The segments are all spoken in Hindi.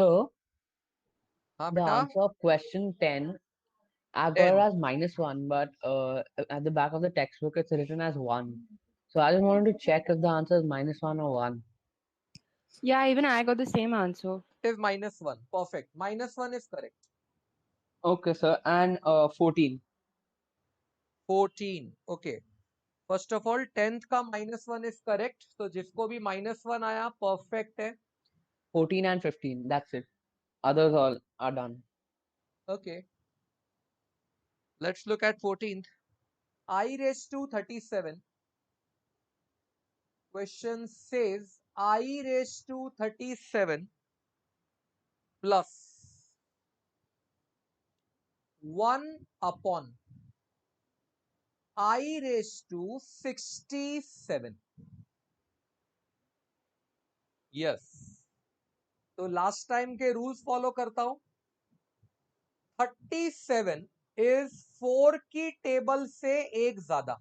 So हाँ the बेटा, answer of question 10, I got it 10. as -1, but at the back of the textbook it's written as 1. So I just wanted to check if the answer is -1 or 1. Yeah, even I got the same answer. It is -1. Perfect. -1 is correct. Okay, sir. And 14. 14. Okay. First of all 10th का -1 इज करेक्ट, तो जिसको भी -1 आया परफेक्ट है. 14 and 15. That's it. Others all are done. Okay, let's look at 14th. I raised to 37. Question says I raised to 37 plus 1 upon I raised to 67. Yes, तो लास्ट टाइम के रूल्स फॉलो करता हूं. 37 इज 4 की टेबल से एक ज्यादा.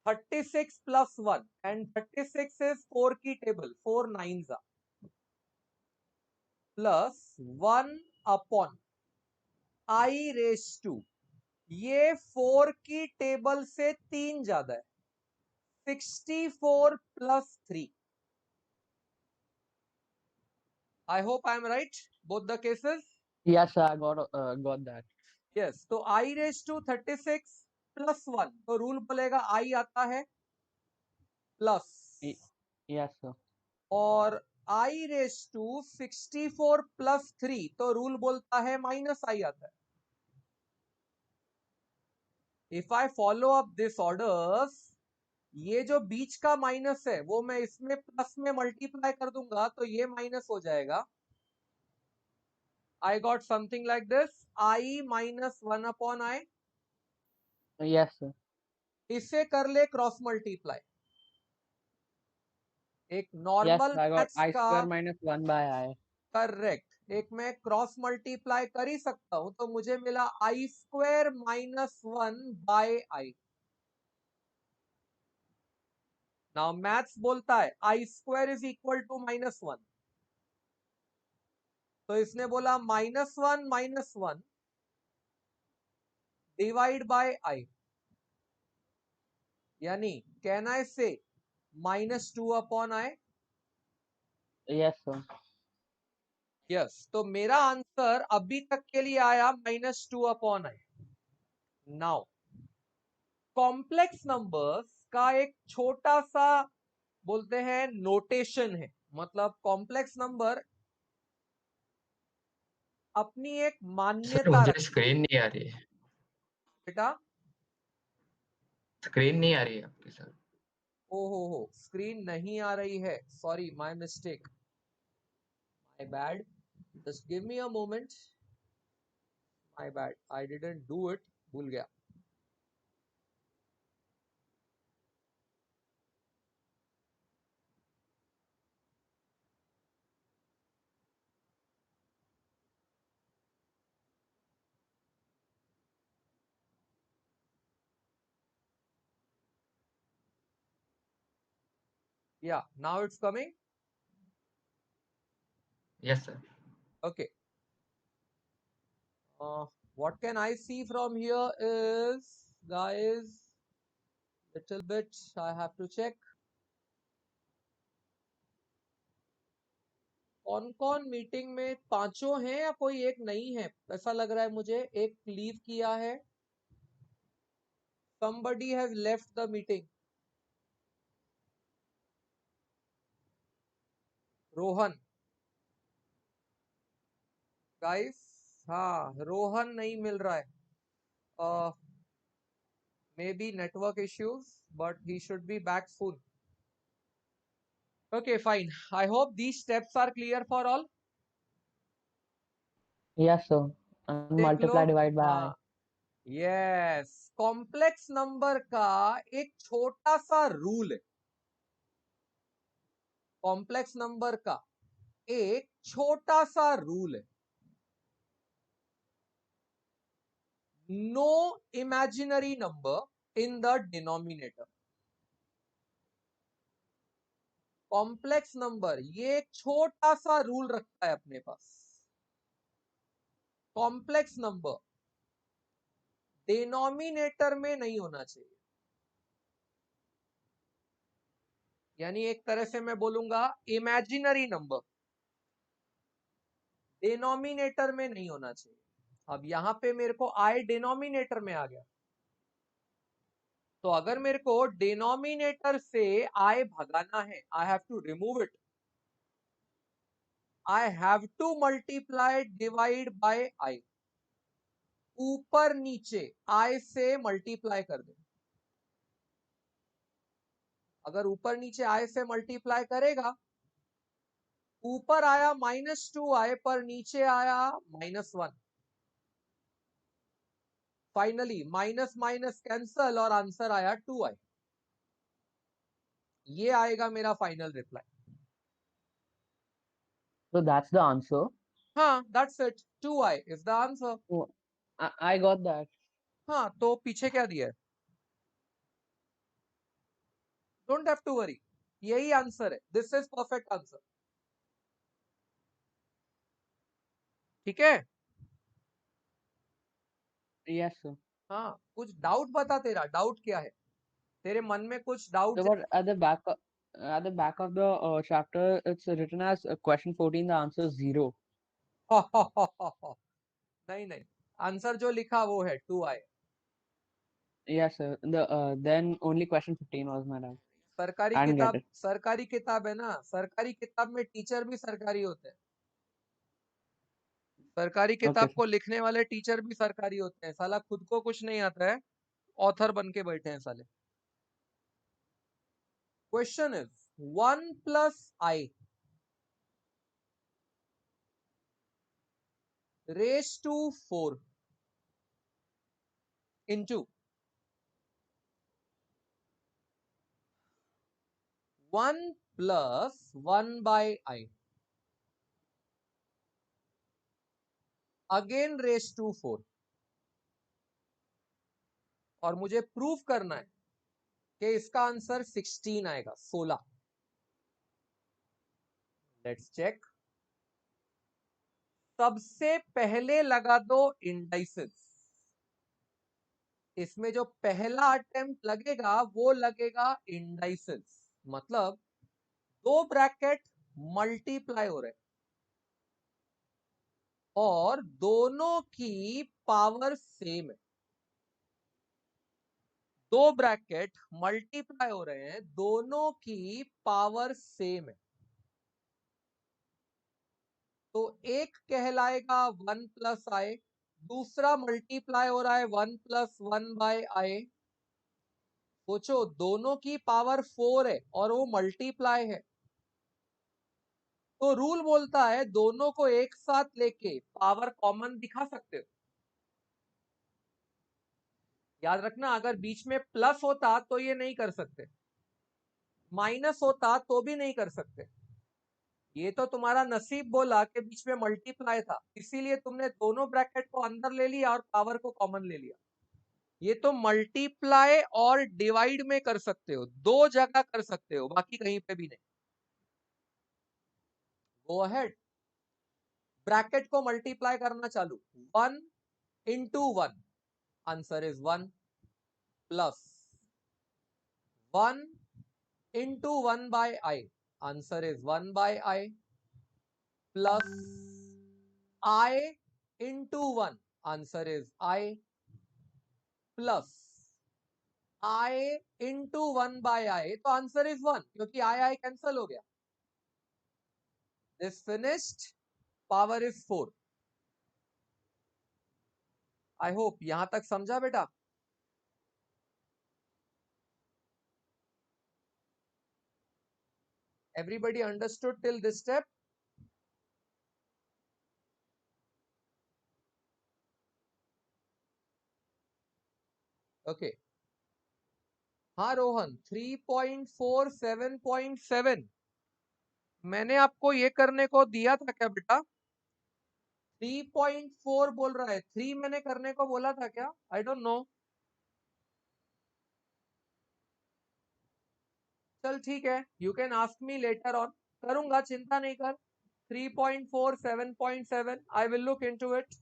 36 plus 1 and 36 is 4 की table, 4 9s are, plus 1 upon I raised to, ये 4 की टेबल से 3 ज्यादा है. 64 plus 3. I hope I am right, both the cases. Yes, sir. I got that. Yes, तो I raised to 36 plus 1, तो रूल बोलेगा I आता है प्लस, Y- Yes, sir. और I raised to 64 plus 3, तो रूल बोलता है माइनस I आता है. If I follow up this orders, ये जो बीच का माइनस है वो मैं इसमें प्लस में मल्टीप्लाई कर दूंगा तो ये माइनस हो जाएगा. I got something like this, I -1 upon I. Yes, sir. इसे कर ले क्रॉस मल्टीप्लाई. एक Yes, normal I got maths I का, square minus 1 by I. Correct, एक मैं क्रॉस मल्टीप्लाई कर ही सकता हूं, तो मुझे मिला I square -1 by I. Now maths बोलता है I square is equal to -1, तो इसने बोला -1 डिवाइड बाय I, यानी can I say -2 upon I. Yes, sir. Yes, तो मेरा आंसर अभी तक के लिए आया -2 upon I. Now complex numbers का एक छोटा सा बोलते हैं नोटेशन है, मतलब कॉम्प्लेक्स नंबर अपनी एक सर मान्यता मुझे रखती है. स्क्रीन नहीं आ रही है. बेटा, स्क्रीन नहीं आ रही है आपकी सर. ओ हो, स्क्रीन नहीं आ रही है, sorry, my mistake, my bad. Just give me a moment. My bad, I didn't do it, भूल गया. या now it's coming. Yes sir. Okay. What can I see from here is, guys, little bit I have to check. कौन कौन मीटिंग में, पांचों हैं या कोई एक नहीं है? ऐसा लग रहा है मुझे एक लीव किया है. Somebody has left the meeting. Rohan, guys, हाँ, रोहन नहीं मिल रहा है. Maybe network issues, but he should be back soon. Okay, fine. I hope these steps are clear for all. Yes, sir. And देख लो. multiply divide by I. हाँ, यस, कॉम्प्लेक्स नंबर का एक छोटा सा रूल है. कॉम्प्लेक्स नंबर का एक छोटा सा रूल है. No imaginary number in the denominator. Complex number ये एक छोटा सा रूल रखता है अपने पास। कॉम्प्लेक्स नंबर डिनोमिनेटर में नहीं होना चाहिए। यानी एक तरह से मैं बोलूंगा इमेजिनरी नंबर डिनोमिनेटर में नहीं होना चाहिए। अब यहां पे मेरे को आई डिनोमिनेटर में आ गया, तो अगर मेरे को डिनोमिनेटर से आई भगाना है, I have to remove it. I have to multiply divide by i. ऊपर नीचे आई से मल्टीप्लाई कर दे। अगर ऊपर नीचे आई से मल्टीप्लाई करेगा, ऊपर आया -2i पर नीचे आया -1। फाइनली माइनस माइनस कैंसल और आंसर आया 2i। ये आएगा मेरा final reply. So that's the answer. हाँ, that's it, 2i is the answer. Oh, I got that. हाँ, तो पीछे क्या दिया है? डोंट हैव टू वरी, यही आंसर है। This is perfect answer. ठीक है। Yes, sir. हाँ, कुछ डाउट बता, तेरा डाउट क्या है? तेरे मन में कुछ doubt? So, but at the back of the chapter, it's written as question 14. The answer is 0. नहीं नहीं, आंसर जो लिखा वो है 2i। Yes, sir. Then only question 15 was my doubt. सरकारी I didn't get किताब, it. सरकारी किताब है ना, सरकारी किताब में टीचर भी सरकारी होते हैं। सरकारी Okay, किताब sir. को लिखने वाले टीचर भी सरकारी होते हैं। साला खुद को कुछ नहीं आता है, ऑथर बन के बैठे हैं साले। Question is 1 + i raised to 4 into 1 + 1/i again raised to 4। और मुझे प्रूफ करना है कि इसका आंसर 16 आएगा, 16। Let's check. सबसे पहले लगा दो इंडाइसेस। इसमें जो पहला अटेम्प्ट लगेगा वो लगेगा इंडाइसेस, मतलब दो ब्रैकेट मल्टीप्लाई हो रहे हैं और दोनों की पावर सेम है। दो ब्रैकेट मल्टीप्लाई हो रहे हैं, दोनों की पावर सेम है। तो एक कहलाएगा 1 + i, दूसरा मल्टीप्लाई हो रहा है 1 + 1/i। सोचो, दोनों की पावर 4 है और वो मल्टीप्लाई है, तो रूल बोलता है दोनों को एक साथ लेके पावर कॉमन दिखा सकते हो। याद रखना, अगर बीच में प्लस होता तो ये नहीं कर सकते, माइनस होता तो भी नहीं कर सकते। ये तो तुम्हारा नसीब बोला कि बीच में मल्टीप्लाई था, इसीलिए तुमने दोनों ब्रैकेट को अंदर ले लिया और पावर को कॉमन ले लिया। ये तो मल्टीप्लाई और डिवाइड में कर सकते हो, दो जगह कर सकते हो, बाकी कहीं पे भी नहीं। गो अहेड, ब्रैकेट को मल्टीप्लाई करना चालू। 1 into 1, answer is 1, plus 1 into 1/i, answer is 1/i, plus i into 1, answer is i, plus i into 1/i, तो आंसर इज 1, क्योंकि i कैंसल हो गया। This finished, power is 4। I hope यहां तक समझा बेटा। Everybody understood till this step? Okay. हाँ रोहन, 3.4 7.7 मैंने आपको ये करने को दिया था क्या बेटा? 3.4 बोल रहा है, 3 मैंने करने को बोला था क्या? I don't know. चल ठीक है, you can ask me later on, करूंगा, चिंता नहीं कर। 3.4 7.7 I will look into it.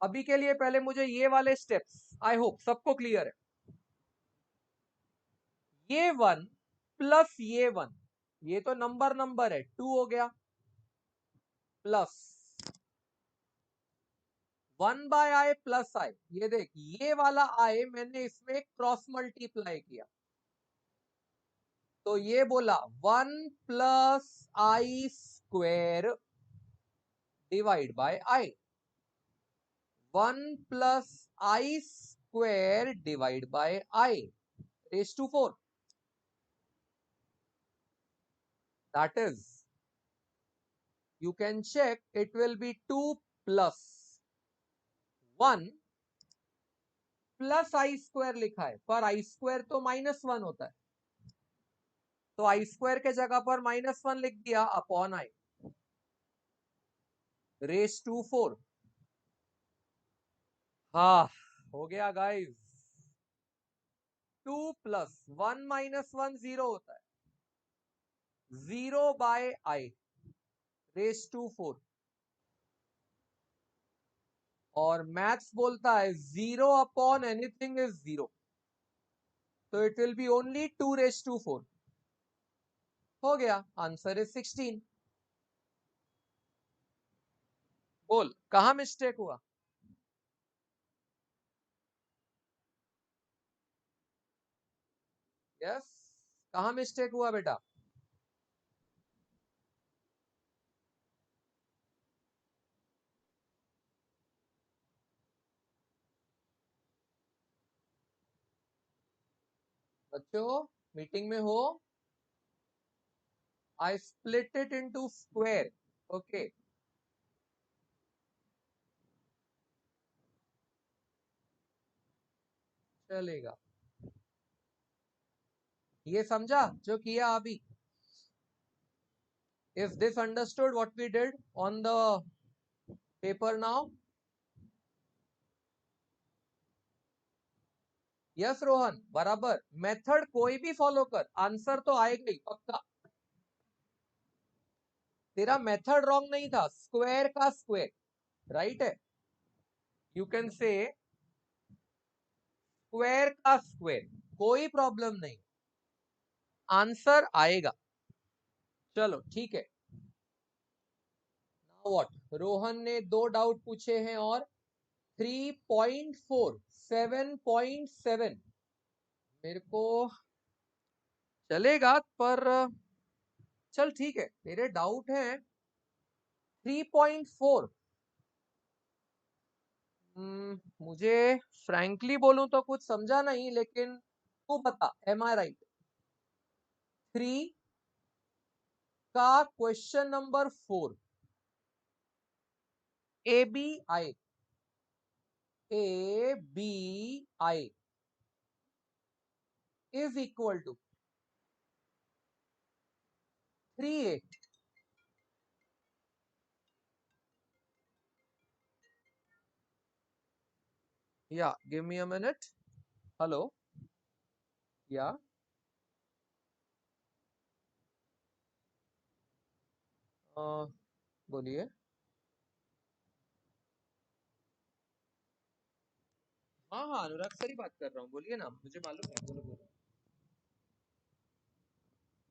अभी के लिए पहले मुझे ये वाले स्टेप्स, आई होप सबको क्लियर है। ये 1 प्लस ये 1, ये तो नंबर है, 2 हो गया, प्लस 1 बाय आई प्लस आई। ये देख, ये वाला आई मैंने इसमें क्रॉस मल्टीप्लाई किया, तो ये बोला 1 plus I square divide by I. 1 plus I square divide by I raise to 4। That is, you can check, it will be 2 plus 1 plus I square लिखा है, पर आई स्क्वायर तो -1 होता है, तो आई स्क्वायर के जगह पर -1 लिख दिया अपॉन आई रेज टू 4। हाँ, हो गया गाइस। 2 प्लस 1 -1 0 होता है, 0 बाय आई रेज टू 4। और मैथ्स बोलता है 0 अपॉन एनीथिंग इज 0, तो it will be only 2 raise to 4। हो गया, आंसर इज 16। बोल कहां मिस्टेक हुआ? यस, कहां मिस्टेक हुआ बेटा? बच्चों मीटिंग में हो? I split it into square, okay. चलेगा, ये समझा जो किया अभी? Is this understood what we did on the paper now? Yes Rohan, बराबर। मेथड कोई भी फॉलो कर, आंसर तो आएगा ही पक्का। तेरा मेथड रॉन्ग नहीं था, स्क्वायर का स्क्वायर राइट है। यू कैन से स्क्वायर का स्क्वायर, कोई प्रॉब्लम नहीं, आंसर आएगा। चलो ठीक है। नाउ व्हाट, रोहन ने 2 डाउट पूछे हैं और 3.4 7.7 मेरे को चलेगा, पर चल ठीक है, मेरे डाउट है 3.4। मुझे फ्रैंकली बोलूं तो कुछ समझा नहीं, लेकिन तू बता, एम आई राइट? 3 का question number 4, A B I is equal to 3/8। Yeah give me a minute. Hello, yeah बोलिए। हाँ हाँ, अनुराग सर ही बात कर रहा हूँ, बोलिए ना, मुझे मालूम है, बोलो बोलो।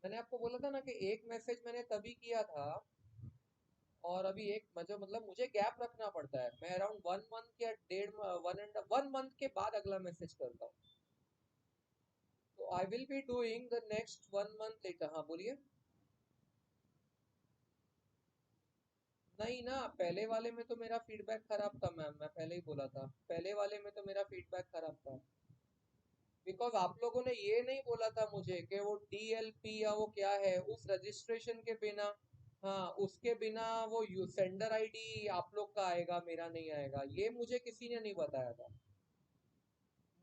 मैंने आपको बोला था ना कि एक मैसेज मैंने तभी किया था, और अभी एक मतलब मुझे गैप रखना पड़ता है। मैं अराउंड 1 मंथ या 1 मंथ के बाद अगला मैसेज करता हूँ, तो I will be doing the next 1 month later. हाँ बोलिए। नहीं ना, पहले वाले में तो मेरा फीडबैक खराब था मैम, मैं पहले ही बोला था, पहले वाले में तो मेरा फीडबैक खराब था, बिकॉज आप लोगों ने ये नहीं बोला था मुझे कि वो DLP या वो क्या है, उस रजिस्ट्रेशन के बिना, हाँ उसके बिना वो सेंडर आईडी आप लोग का आएगा, मेरा नहीं आएगा, ये मुझे किसी ने नहीं बताया था।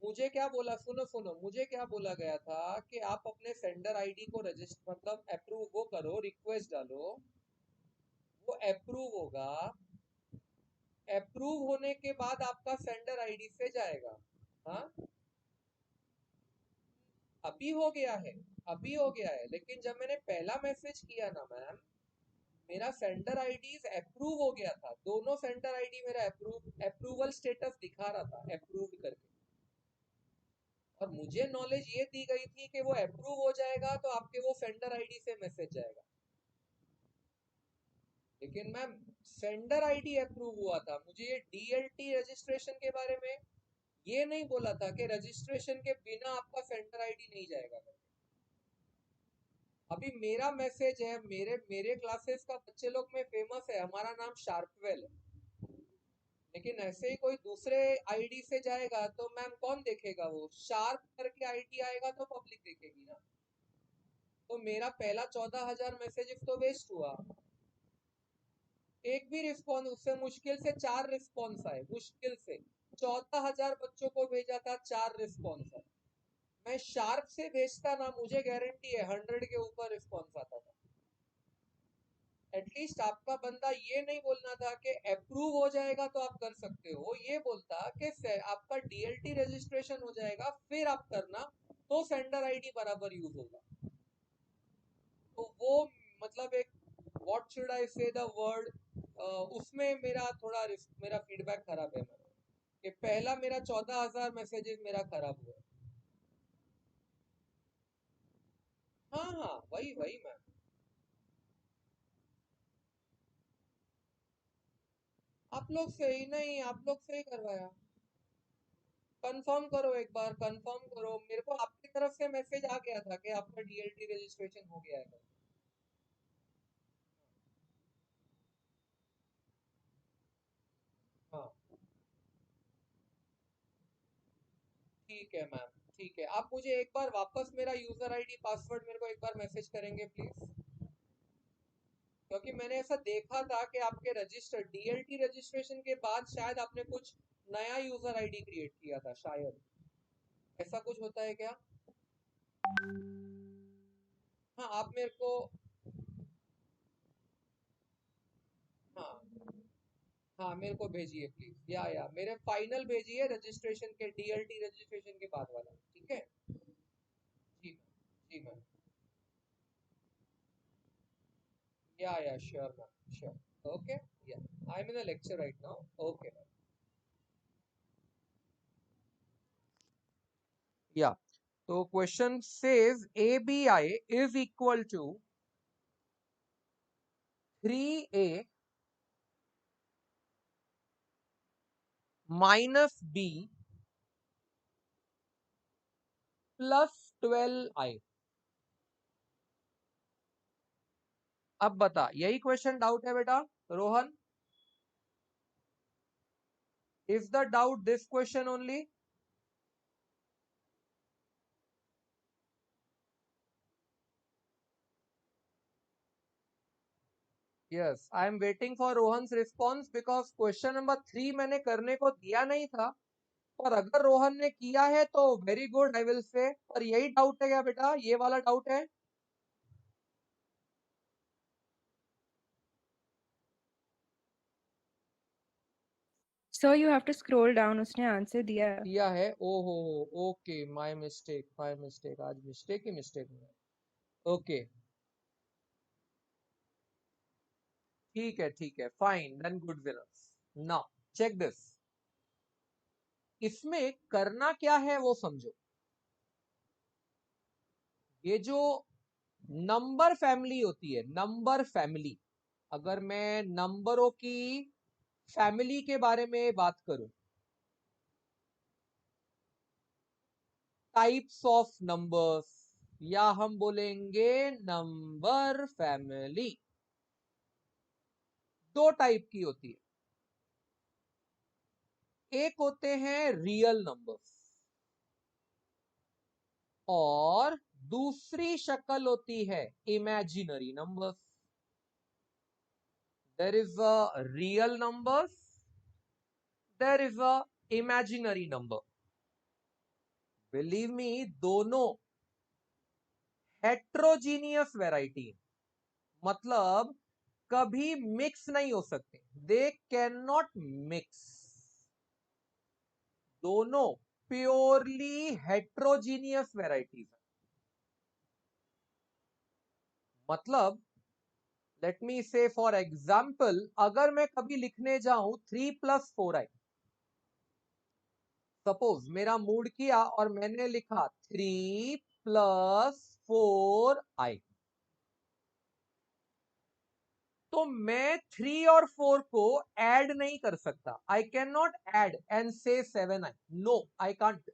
मुझे क्या बोला, सुनो सुनो, मुझे क्या बोला गया था कि आप अपने सेंडर आईडी को रजिस्टर मतलब अप्रूव वो करो, रिक्वेस्ट डालो, वो अप्रूव होगा, अप्रूव होने के बाद आपका सेंडर आईडी से जाएगा। हाँ, अभी हो गया है, अभी हो गया है, लेकिन जब मैंने पहला मैसेज किया ना मैम, मेरा सेंडर आईडी अप्रूव हो गया था। दोनों सेंडर आईडी मेरा अप्रूवल स्टेटस दिखा रहा था, अप्रूव्ड करके। और मुझे नॉलेज ये दी गई थी कि वो अप्रूव हो जाएगा तो आपके वो सेंडर आईडी से मैसेज जाएगा। लेकिन मैम सेंडर आईडी अप्रूव हुआ था, मुझे ये डीएलटी रजिस्ट्रेशन के बारे में ये नहीं बोला था कि रजिस्ट्रेशन के बिना आपका सेंडर आईडी नहीं जाएगा। अभी मेरा मैसेज है, मेरे मेरे क्लासेस का बच्चे लोग में फेमस है, हमारा नाम शार्पवेल है। लेकिन ऐसे ही कोई दूसरे आईडी से जाएगा तो मैम कौन देखेगा? वो शार्प करके आईडी आएगा तो पब्लिक देखेगी ना। तो मेरा पहला 14,000 मैसेजेस तो वेस्ट हुआ, एक भी रिस्पॉन्स, उससे मुश्किल से 4 रिस्पॉन्स आए, मुश्किल से 14,000 बच्चों को भेजा था, 4 रिस्पॉन्स आए। मैं शार्प से भेजता ना, मुझे गारंटी है 100 के ऊपर रिस्पॉन्स आता था। एटलीस्ट आपका बंदा ये नहीं बोलना था कि अप्रूव हो जाएगा तो आप कर सकते हो, ये बोलता कि आपका डीएलटी रजिस्ट्रेशन हो जाएगा फिर आप करना, तो सेंडर आईडी बराबर यूज होगा। तो वो मतलब एक व्हाट शुड आई से द वर्ड, उसमें मेरा थोड़ा मेरा फीडबैक खराब है मैम, कि पहला मेरा 14,000 मैसेजेस मेरा खराब हुआ। हाँ हाँ, वही वही मैम। आप लोग से ही नहीं, आप लोग से ही करवाया। कंफर्म करो, एक बार कंफर्म करो, मेरे को आपकी तरफ से मैसेज आ गया था कि आपका डीएलटी रजिस्ट्रेशन हो गया है। हाँ ठीक है मैम, ठीक है। आप मुझे एक बार वापस मेरा यूजर आईडी पासवर्ड मेरे को एक बार मैसेज करेंगे प्लीज, क्योंकि मैंने ऐसा देखा था कि आपके रजिस्टर डीएलटी रजिस्ट्रेशन के बाद शायद आपने कुछ नया यूजर आईडी क्रिएट किया था, शायद ऐसा कुछ होता है क्या? हाँ आप मेरे को, हाँ हाँ मेरे को भेजिए प्लीज, या मेरे फाइनल भेजिए रजिस्ट्रेशन के, डीएलटी रजिस्ट्रेशन के बाद वाला, ठीक है? जी जी ma'am, yeah sure ma'am, sure. Okay, yeah I am in a lecture right now. Okay ma'am, yeah तो question says ABI is equal to 3A minus B plus 12I। अब बता, यही क्वेश्चन डाउट है बेटा Rohan? Is the doubt this question only? Yes, I am waiting for Rohan's response, because question number 3 मैंने करने को दिया नहीं था, पर अगर रोहन ने किया है तो very good, I will say. पर यही डाउट है क्या बेटा, ये वाला डाउट है? Sir, you have to scroll down. उसने आंसर दिया है. दिया है, ओहो, okay, my mistake, my mistake, आज मिस्टेक ही मिस्टेक है। ओके ठीक है, fine, then good winners. Now check this, इसमें करना क्या है वो समझो। ये जो नंबर फैमिली होती है, नंबर फैमिली, अगर मैं नंबरों की फैमिली के बारे में बात करूं, टाइप्स ऑफ नंबर्स, या हम बोलेंगे नंबर फैमिली, दो टाइप की होती है। एक होते हैं रियल नंबर्स और दूसरी शक्ल होती है imaginary numbers. There is a real numbers, there is a imaginary number. Believe me, दोनों हेट्रोजीनियस वैरायटी, मतलब कभी मिक्स नहीं हो सकते, दे कैन नॉट मिक्स। दोनों प्योरली हेट्रोजीनियस वैरायटीज है। मतलब लेट मी से फॉर एग्जाम्पल, अगर मैं कभी लिखने जाऊं 3 + 4i, सपोज मेरा मूड किया और मैंने लिखा 3 + 4i, तो मैं 3 और 4 को ऐड नहीं कर सकता. I can not add and say 7i. No, I can't.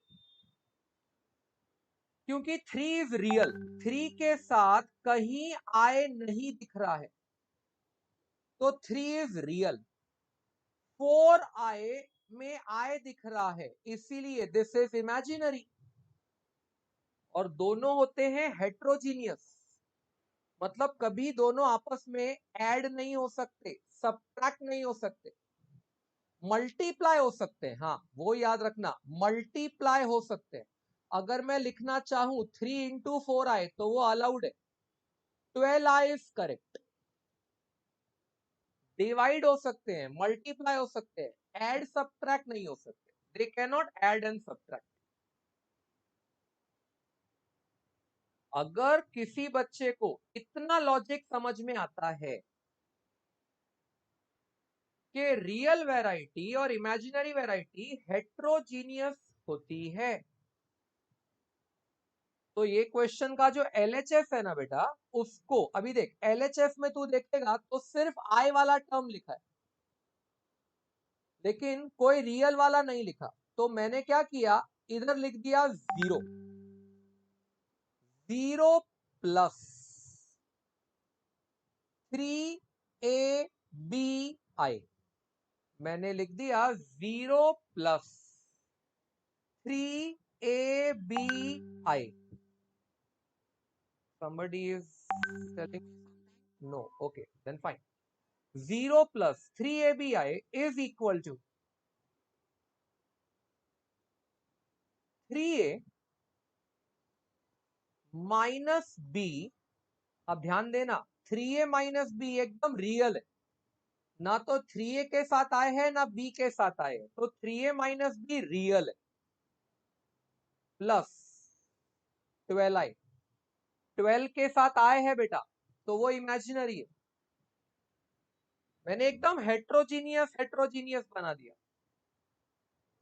क्योंकि 3 इज रियल. 3 के साथ कहीं आई नहीं दिख रहा है, तो 3 इज रियल. 4i में आई दिख रहा है, इसीलिए दिस इज इमेजिनरी. और दोनों होते हैं हेट्रोजीनियस, मतलब कभी दोनों आपस में ऐड नहीं हो सकते, सब्ट्रैक्ट नहीं हो सकते. मल्टीप्लाई हो सकते हैं, हाँ वो याद रखना, मल्टीप्लाई हो सकते हैं. अगर मैं लिखना चाहूं 3 × 4i तो वो अलाउड है. 12i is correct. डिवाइड हो सकते हैं, मल्टीप्लाई हो सकते हैं, ऐड सब्ट्रैक्ट नहीं हो सकते. They can not add and subtract. अगर किसी बच्चे को इतना लॉजिक समझ में आता है कि रियल वैरायटी और इमेजिनरी वैरायटी हेट्रोजीनियस होती है, तो ये क्वेश्चन का जो LHS है ना बेटा, उसको अभी देख, LHS में तू देखेगा तो सिर्फ आई वाला टर्म लिखा है, लेकिन कोई रियल वाला नहीं लिखा. तो मैंने क्या किया, इधर लिख दिया 0. 0 + 3abi. मैंने लिख दिया 0 + 3abi. Somebody is telling no. Okay, then fine. 0 + 3abi is equal to 3a - b. अब ध्यान देना, 3a - b एकदम रियल है, ना तो 3a के साथ आए हैं ना b के साथ आए हैं, तो 3a - b रियल है. Plus 12i. 12 के साथ आए हैं बेटा, तो वो इमेजिनरी है. मैंने एकदम हेट्रोजीनियस बना दिया.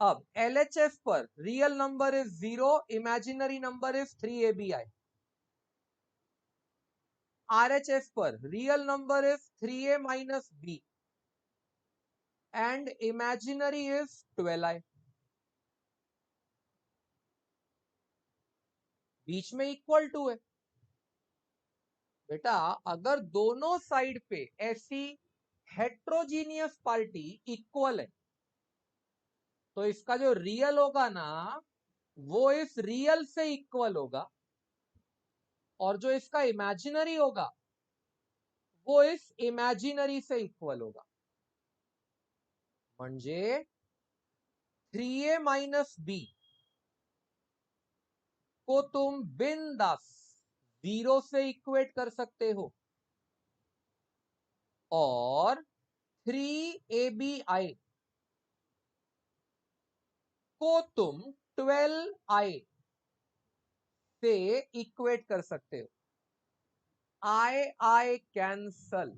अब LHS पर real number is 0, imaginary number is 3abi. RHS पर real number is 3a - b and imaginary is 12i. बीच में इक्वल टू है बेटा. अगर दोनों साइड पे ऐसी हेट्रोजीनियस पार्टी इक्वल है, तो इसका जो रियल होगा ना, वो इस रियल से इक्वल होगा, और जो इसका इमेजिनरी होगा वो इस इमेजिनरी से इक्वल होगा. म्हणजे 3a - b को तुम बिंदास 0 से इक्वेट कर सकते हो, और 3abi को तुम 12i से इक्वेट कर सकते हो. I cancel.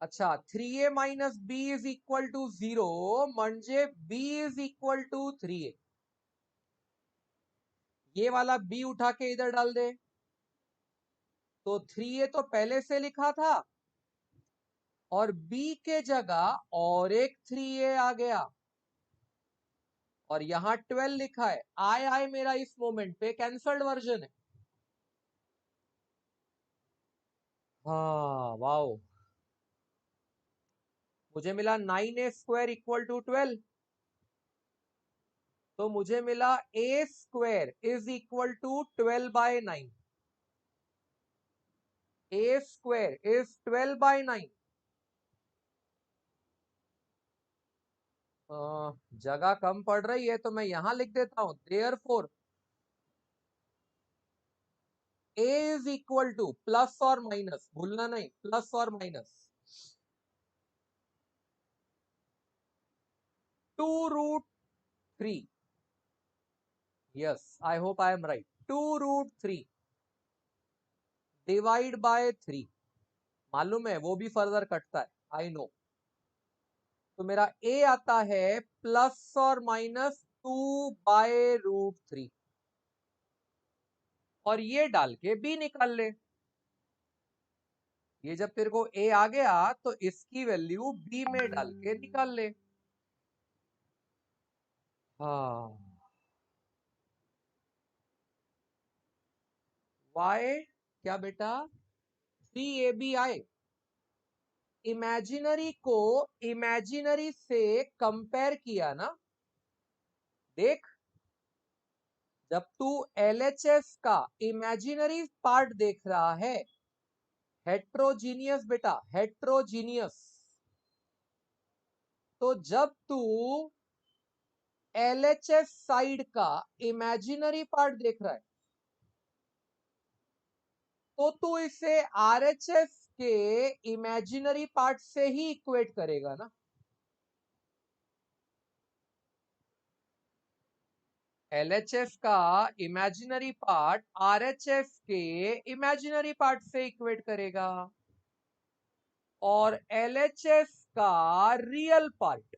अच्छा, 3a - b is equal to 0, म्हणजे b is equal to 3a. ये वाला b उठा के इधर डाल दे, तो 3a तो पहले से लिखा था, और b के जगह और एक 3a आ गया, और यहां 12 लिखा है. आई मेरा इस मोमेंट पे कैंसल्ड वर्जन है. हाँ वाओ, मुझे मिला 9a² इक्वल टू 12, तो मुझे मिला a² is equal to 12/9. a² is 12/9. जगह कम पड़ रही है तो मैं यहां लिख देता हूं, therefore a is equal to plus और माइनस, भूलना नहीं, प्लस और minus 2√3. Yes, I hope I am right. 2√3. Divide by 3, मालूम है वो भी फर्दर कटता है, आई नो। तो मेरा a आता है प्लस और माइनस 2/√3, और ये डाल के b निकाल ले। ये जब तेरे को a आ गया तो इसकी वैल्यू b में डाल के निकाल ले। हाँ, y क्या बेटा, 3ab आए। इमेजिनरी को इमेजिनरी से कंपेयर किया ना, देख जब तू LHS का इमेजिनरी पार्ट देख रहा है, हेट्रोजीनियस बेटा, हेट्रोजीनियस, तो जब तू LHS साइड का इमेजिनरी पार्ट देख रहा है तो तू इसे RHS के इमेजिनरी पार्ट से ही इक्वेट करेगा ना। LHS का इमेजिनरी पार्ट RHS के इमेजिनरी पार्ट से इक्वेट करेगा, और LHS का रियल पार्ट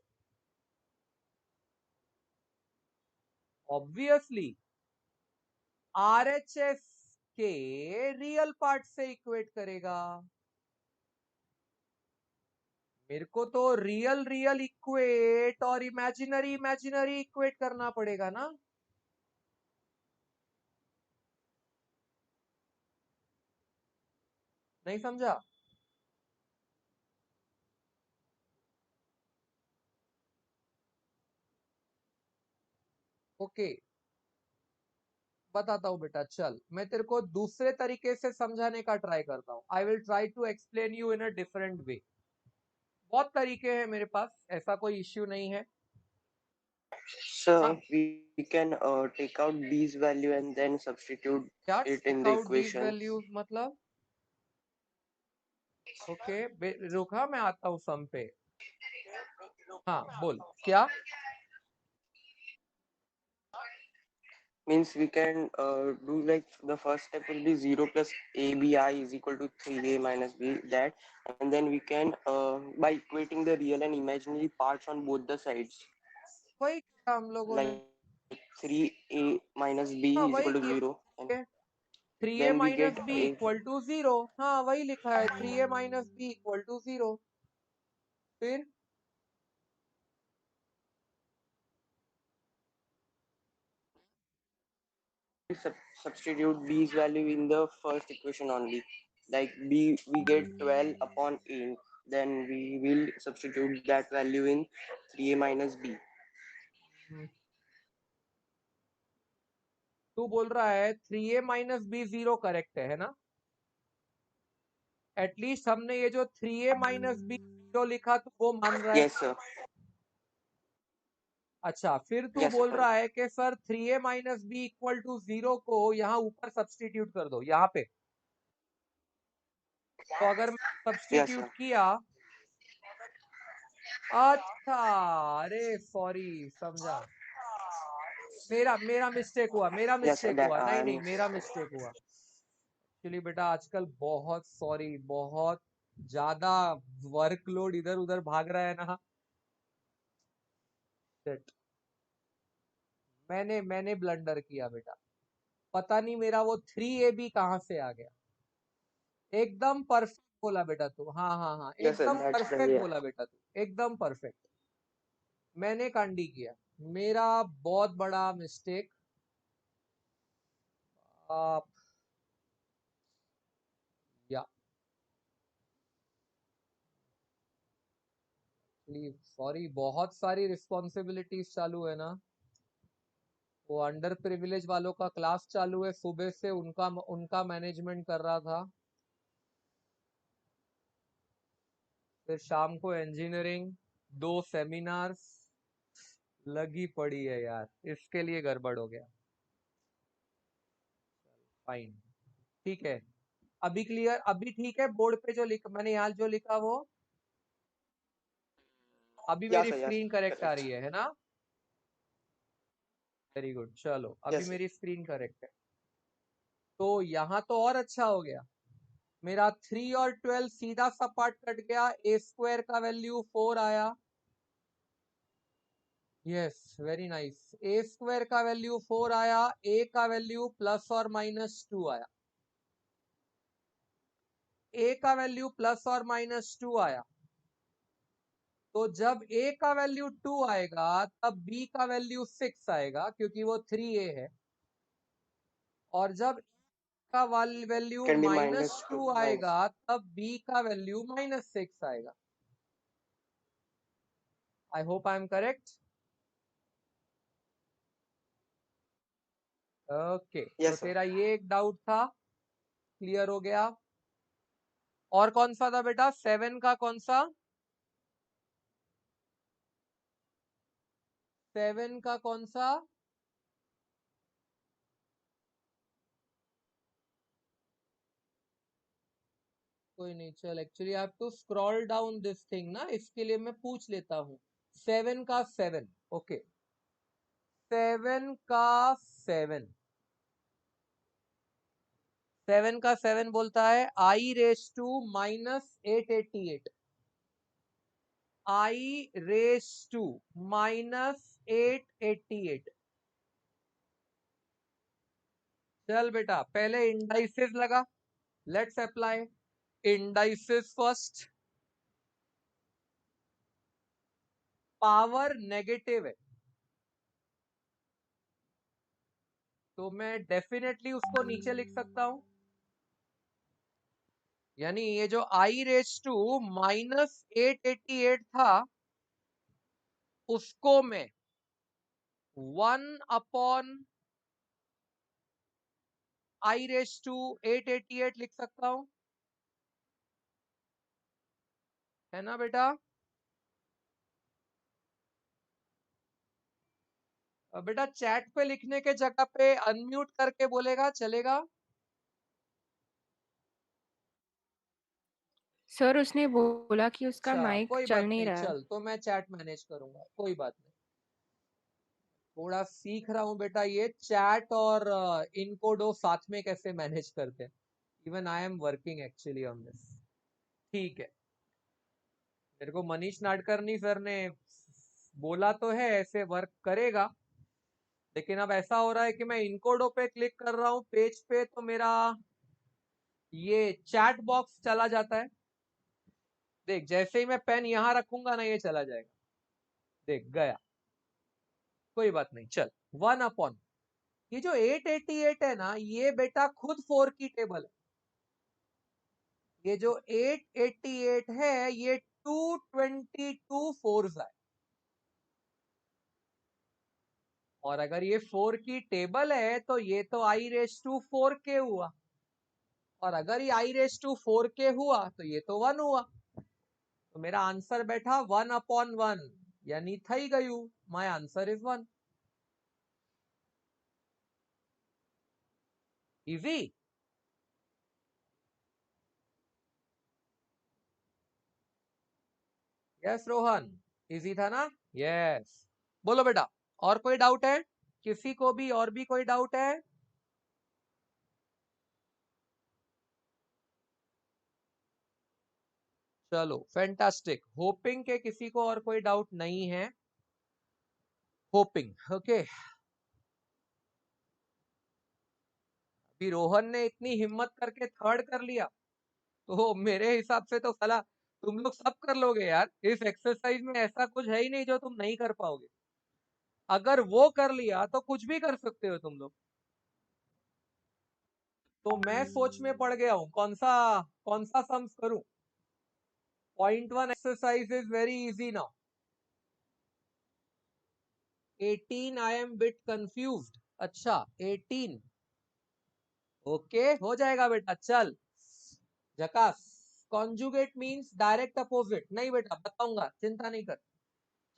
ऑब्वियसली RHS के रियल पार्ट से इक्वेट करेगा। मेरे को तो रियल रियल इक्वेट और इमेजिनरी इमेजिनरी इक्वेट करना पड़ेगा ना। नहीं समझा? ओके, बताता हूँ बेटा, चल मैं तेरे को दूसरे तरीके से समझाने का ट्राई करता हूँ। I will try to explain you in a different way. बहुत तरीके हैं मेरे पास, ऐसा कोई इश्यू नहीं है। So हाँ, we can take out B's value and then substitute क्या it take in the out these equation. Values मतलब? ओके, रुका मैं आता हूँ सम पे। हाँ बोल क्या? Means we can do like the first step will be 0 plus ABI is equal to 3A minus B, that, and then we can by equating the real and imaginary parts on both the sides, वही किया हम लोगों ने। like 3A minus B हाँ is वही equal to किया, 0, and 3a then we minus get B A. Equal to 0। हाँ वही लिखा है, 3a minus B equal to 0। फिर Substitute B's value in the first equation only. Like B, we get 12 upon 8. Then we will substitute that value in 3A minus B. तू बोल रहा है 3a माइनस बी 0 करेक्ट है ना? एटलीस्ट हमने ये जो 3a माइनस बी 0 लिखा तो वो मान रहा है। Yes, sir. अच्छा, फिर तू Yes, बोल sir. रहा है कि sir 3a minus B equal to 0 को यहाँ ऊपर सब्सटीट्यूट कर दो, यहाँ पे। तो अगर मैं Yes, सब्सटीट्यूट sir. किया, अच्छा, अरे सॉरी, समझा, मेरा मेरा मिस्टेक हुआ, मेरा Yes, sir. मिस्टेक That हुआ, नहीं नहीं I'm. मेरा मिस्टेक हुआ। एक्चुअली बेटा आजकल बहुत सॉरी, बहुत ज्यादा वर्कलोड इधर उधर भाग रहा है ना। Shit. मैंने ब्लंडर किया बेटा, पता नहीं मेरा वो 3ab कहाँ से आ गया। एकदम परफेक्ट बोला बेटा तू, हाँ हाँ हाँ, Yes, sir. एकदम That's the परफेक्ट way. बोला बेटा तू, एकदम परफेक्ट। मैंने कांडी किया, मेरा बहुत बड़ा मिस्टेक। आप या प्लीज सॉरी, बहुत सारी रिस्पॉन्सिबिलिटीज चालू है ना। वो अंडर प्रिविलेज वालों का क्लास चालू है, सुबह से उनका उनका मैनेजमेंट कर रहा था, फिर शाम को इंजीनियरिंग, 2 सेमिनार्स लगी पड़ी है यार, इसके लिए गड़बड़ हो गया। फाइन, ठीक है, अभी क्लियर, अभी ठीक है। बोर्ड पे जो लिखा मैंने, यहाँ जो लिखा वो अभी Yes, मेरी sir. Yes, स्क्रीन करेक्ट आ correct. रही है ना? वेरी गुड, चलो अभी Yes, sir. मेरी स्क्रीन करेक्ट है, तो यहाँ तो और अच्छा हो गया। मेरा 3 और 12 सीधा सा पार्ट कट गया, ए स्क्वायर का वैल्यू 4 आया। Yes, very nice. A square का वैल्यू 4 आया, ए का वैल्यू प्लस और माइनस 2 आया। ए का वैल्यू प्लस और माइनस 2 आया, तो जब ए का वैल्यू 2 आएगा तब बी का वैल्यू 6 आएगा क्योंकि वो 3a है, और जब का value Can be minus minus 2 2 आएगा तब बी का वैल्यू माइनस 6 आएगा। I hope I am correct. Okay, तो Yes, sir. तेरा ये एक डाउट था, क्लियर हो गया। और कौन सा था बेटा? 7 का कौन सा? 7 का कौन सा? कोई नहीं, चल, actually I have to scroll down this thing ना, इसके लिए मैं पूछ लेता हूँ। 7 का 7, ओके, 7 का 7, 7 का 7 बोलता है i raise to minus 888, i raise to minus 888। चल बेटा, पहले इंडाइसेस लगा, let's apply indices first. Power negative है तो मैं डेफिनेटली उसको नीचे लिख सकता हूं, यानी ये जो आई रेस टू माइनस 888 था उसको मैं 1 अपॉन आई रेस टू 888 लिख सकता हूं, है ना बेटा? बेटा चैट पे लिखने के जगह पे अनम्यूट करके बोलेगा, चलेगा? सर उसने बोला कि उसका अच्छा, माइक कोई चल बात नहीं नहीं, रहा है। चल, तो मैं चैट मैनेज करूंगा, कोई बात नहीं। थोड़ा सीख रहा हूँ बेटा, ये चैट और इनकोडो साथ में कैसे मैनेज करते हैं। Even I am working actually on this. ठीक है, मेरे को मनीष नाडकर्णी सर ने बोला तो है ऐसे वर्क करेगा, लेकिन अब ऐसा हो रहा है कि मैं इनकोडो पे क्लिक कर रहा हूँ पेज पे तो मेरा ये चैट बॉक्स चला जाता है। देख, जैसे ही मैं पेन यहां रखूंगा ना, ये चला जाएगा, देख गया। कोई बात नहीं, चल, 1 अपॉन ये जो 888 है ना, ये बेटा खुद 4 की टेबल है। ये जो 888 है ये 222 फोर्स है, और अगर ये 4 की टेबल है तो ये तो आई रेस टू 4 के हुआ, और अगर ये आई रेस टू 4 के हुआ तो ये तो 1 हुआ, तो मेरा आंसर बैठा 1 अपॉन 1, यानी थई गयू, my answer is 1। Easy. Yes Rohan, easy था ना? यस। बोलो बेटा, और कोई डाउट है किसी को भी? और भी कोई डाउट है? चलो, फैंटास्टिक, होपिंग के किसी को और कोई डाउट नहीं है। Hopping, okay. अभी रोहन ने इतनी हिम्मत करके थर्ड कर लिया, तो मेरे हिसाब से तो साला तुम लोग सब कर लोगे यार। इस एक्सरसाइज में ऐसा कुछ है ही नहीं जो तुम नहीं कर पाओगे। अगर वो कर लिया तो कुछ भी कर सकते हो तुम लोग। तो मैं सोच में पड़ गया हूं, कौन सा सम्स करूं। Point 1 exercise is very easy now. 18 I am bit confused. अच्छा, 18, ओके, हो जाएगा बेटा, चल, झकास। Conjugate means direct opposite. नहीं बेटा, बताऊंगा, चिंता नहीं कर।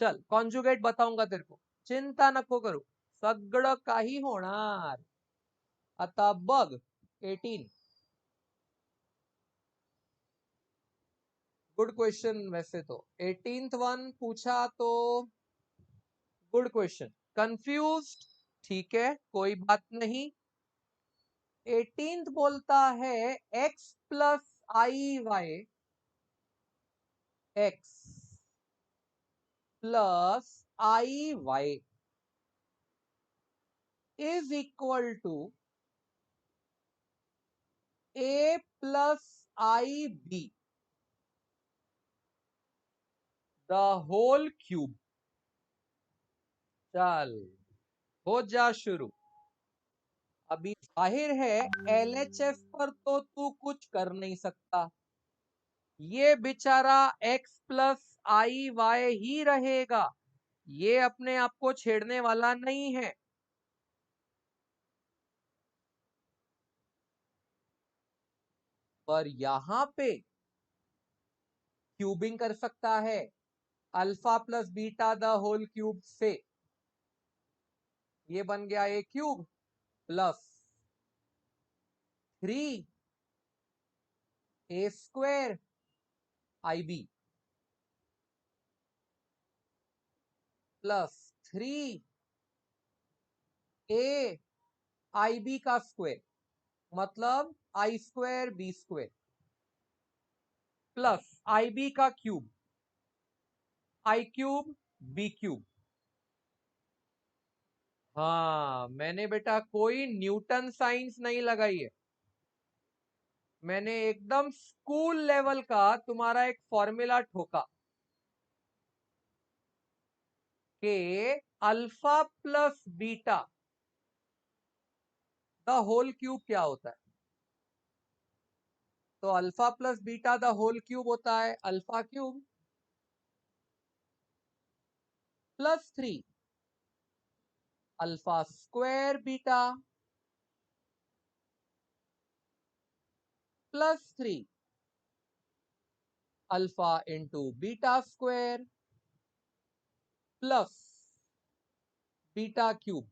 चल, कॉन्जुगेट बताऊंगा तेरे को, चिंता नको करू, सगळं काही होणार। आता बघ 18, गुड क्वेश्चन। वैसे तो 18th वन पूछा तो गुड क्वेश्चन। कंफ्यूज्ड, ठीक है, कोई बात नहीं। 18th बोलता है x plus I Y X plus I Y is equal to A plus I B the whole cube. चल हो जा शुरू। अभी जाहिर है LHS पर तो तू कुछ कर नहीं सकता, ये बेचारा x plus I why he रहेगा, ये अपने आप को छेड़ने वाला नहीं है। पर यहां पे क्यूबिंग कर सकता है alpha plus beta the whole cube से, ये बन गया A cube plus 3 A square I B plus 3 A I B का स्क्वायर मतलब I square B square plus I B का cube I cube B cube. हाँ मैंने बेटा कोई न्यूटन साइंस नहीं लगाई है, मैंने एकदम स्कूल लेवल का तुम्हारा एक फॉर्मूला ठोका कि alpha plus beta the whole cube क्या होता है। तो alpha plus beta the whole cube होता है alpha cube plus 3 alpha square beta plus 3 alpha into beta square plus beta cube.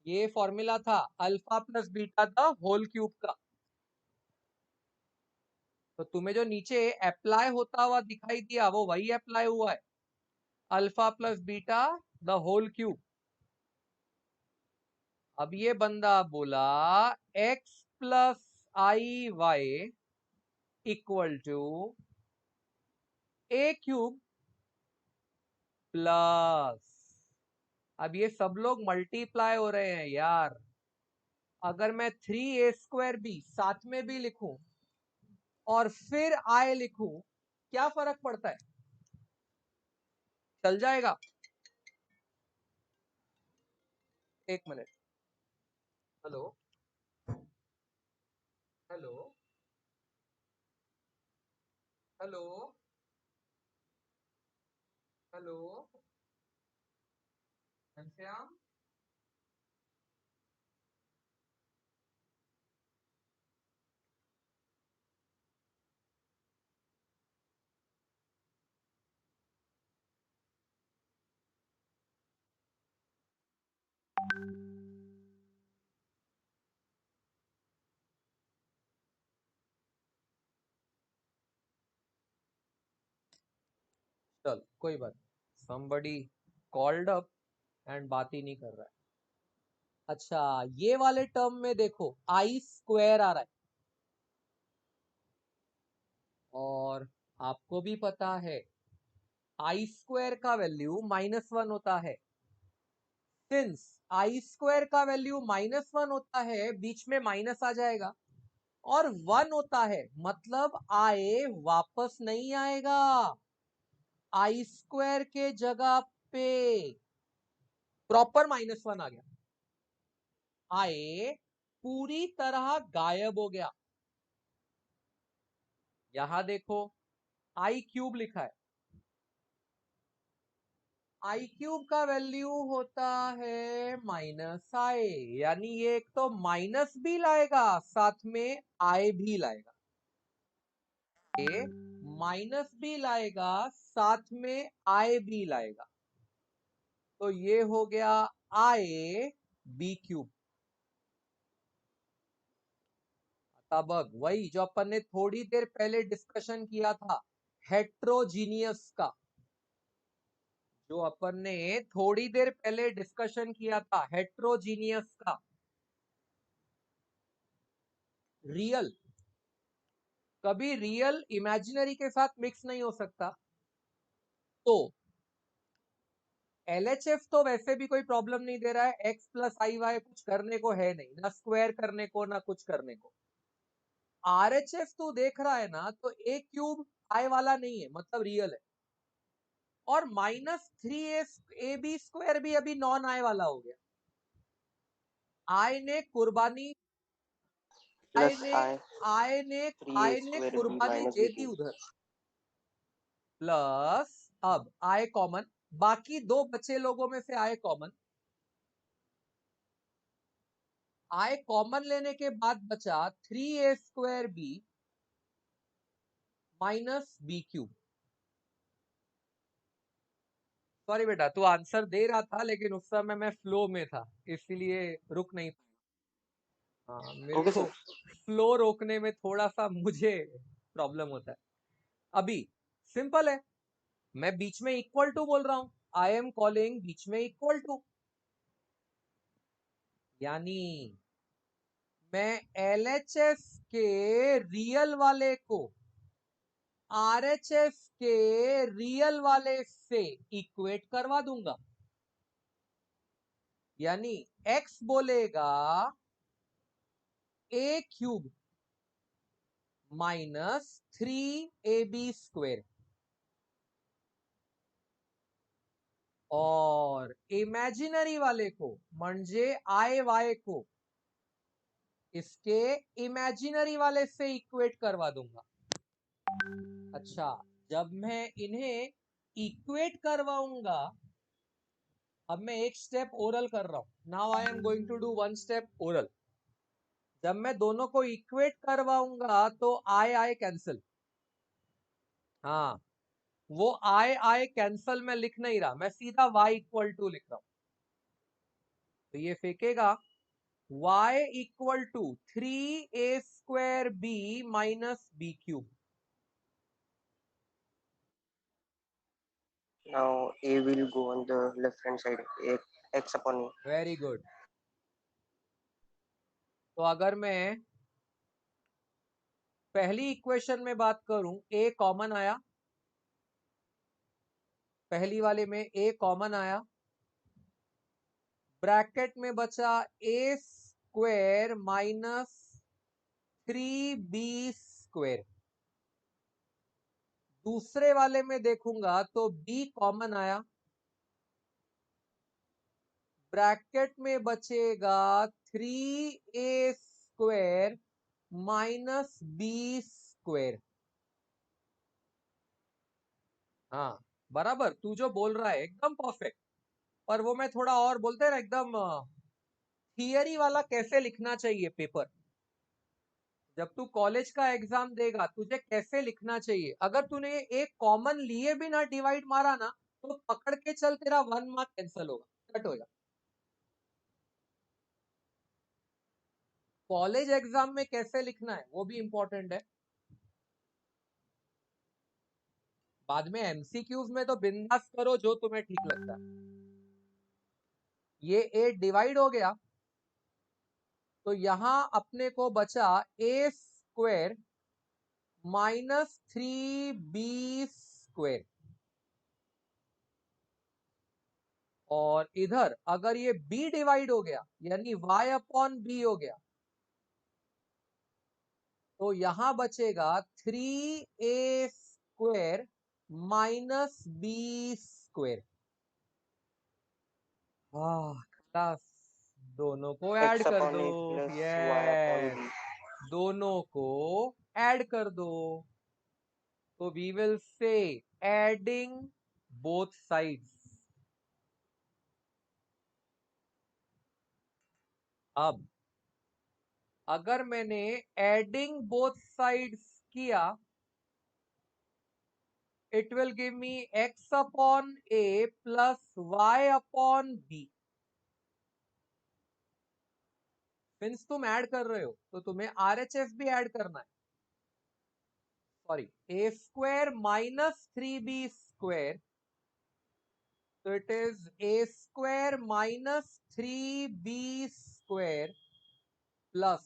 ये फॉर्मूला था alpha plus beta the whole cube का। तो तुम्हें जो नीचे अप्लाई होता हुआ दिखाई दिया वो वही अप्लाई हुआ है, alpha plus beta the whole cube. अब ये बंदा बोला x plus I Y equal to A cube plus, अब ये सब लोग मल्टीप्लाई हो रहे हैं यार, अगर मैं 3 ए स्क्वायर बी साथ में भी लिखूं और फिर आई लिखूं क्या फर्क पड़ता है, चल जाएगा। एक minute, hello hello hello hello Ghanshyam, चल कोई बात, somebody called up एंड बात ही नहीं कर रहा है। अच्छा ये वाले टर्म में देखो आई स्क्वायर आ रहा है, और आपको भी पता है आई स्क्वायर का वैल्यू -1 होता है। सिंस आई स्क्वायर का वैल्यू -1 होता है, बीच में माइनस आ जाएगा, और 1 होता है मतलब आई वापस नहीं आएगा, आई स्क्वायर के जगह पे प्रॉपर -1 आ गया, आई पूरी तरह गायब हो गया। यहां देखो आई क्यूब लिखा है, आई क्यूब का वैल्यू होता है -i, यानी ये एक तो माइनस भी लाएगा साथ में आई भी लाएगा, ये माइनस भी लाएगा साथ में आई भी लाएगा, तो ये हो गया आई बी क्यूब। तब वही जो अपन ने थोड़ी देर पहले डिस्कशन किया था हेट्रोजीनियस का, जो अपन ने थोड़ी देर पहले डिस्कशन किया था हेट्रोजीनियस का, रियल कभी रियल इमेजिनरी के साथ मिक्स नहीं हो सकता। तो LHF तो वैसे भी कोई प्रॉब्लम नहीं दे रहा है, x प्लस आई वाई कुछ करने को है नहीं, ना स्क्वायर करने को ना कुछ करने को। RHF तू देख रहा है ना, तो a क्यूब आई वाला नहीं है, मतलब रियल है। और -3ab भी अभी नॉन आई वाला हो गया। आई ने कुर्बानी आई plus ने I आई ने 3a आई ने square b कुर्बानी minus दे b दी cube. उधर, प्लस अब आई कॉमन, बाकी दो बचे लोगों में से आई कॉमन, आई कॉमन लेने के बाद बचा 3a² b minus B cube. Sorry बेटा, तू आंसर दे रहा था लेकिन उस समय मैं फ्लो में था, इसलिए रुक नहीं पाया। हाँ, मेरे Okay, को sir. फ्लो रोकने में थोड़ा सा मुझे प्रॉब्लम होता है। अभी सिंपल है, मैं बीच में इक्वल टू बोल रहा हूं, आई एम कॉलिंग बीच में इक्वल टू, यानी मैं LHS के रियल वाले को RHS के रियल वाले से इक्वेट करवा दूंगा। यानी x बोलेगा a क्यूब माइनस 3ab², और इमेजिनरी वाले को म्हणजे आई वाई को इसके इमेजिनरी वाले से इक्वेट करवा दूंगा। अच्छा, जब मैं इन्हें इक्वेट करवाऊंगा, अब मैं एक स्टेप ओरल कर रहा हूं, now I am going to do one step oral. जब मैं दोनों को इक्वेट करवाऊंगा तो आई आई कैंसिल, हाँ वो आई आई कैंसल मैं लिख नहीं रहा, मैं सीधा y इक्वल टू लिख रहा हूं। तो ये फेंकेगा y equal to 3a² b minus B cube. Now a will go on the left hand side. X upon a. Very good. तो अगर मैं पहली इक्वेशन में बात करूं, a कॉमन आया, पहली वाले में a कॉमन आया, ब्रैकेट में बचा a² माइनस 3b²। दूसरे वाले में देखूंगा तो b कॉमन आया, ब्रैकेट में बचेगा 3a² माइनस b²। हाँ बराबर, तू जो बोल रहा है एकदम परफेक्ट, पर वो मैं थोड़ा और बोलते हैं ना, एकदम थियरी वाला कैसे लिखना चाहिए पेपर। जब तू कॉलेज का एग्जाम देगा, तुझे कैसे लिखना चाहिए, अगर तूने एक कॉमन लिए भी ना डिवाइड मारा ना, तो पकड़ के चल, तेरा 1 मार्क कैंसिल होगा, कट होगा। कॉलेज एग्जाम में कैसे लिखना है वो भी इंपॉर्टेंट है। बाद में MCQs में तो बिंदास करो जो तुम्हें ठीक लगता है। ये a डिवाइड हो गया, तो यहां अपने को बचा a² माइनस 3b²। और इधर अगर ये b डिवाइड हो गया, यानी y अपॉन b हो गया, तो यहां बचेगा 3a² माइनस b²। खलास, दोनों को ऐड X कर upon दो। a plus y upon yes, b. दोनों को ऐड कर दो, तो we will say adding both sides. अब अगर मैंने एडिंग बोथ साइड्स किया, it will give me x upon a plus y upon b। Since तुम ऐड कर रहे हो तो तुम्हें RHS भी ऐड करना है। Sorry, a² minus 3b² So it is a square minus 3b square plus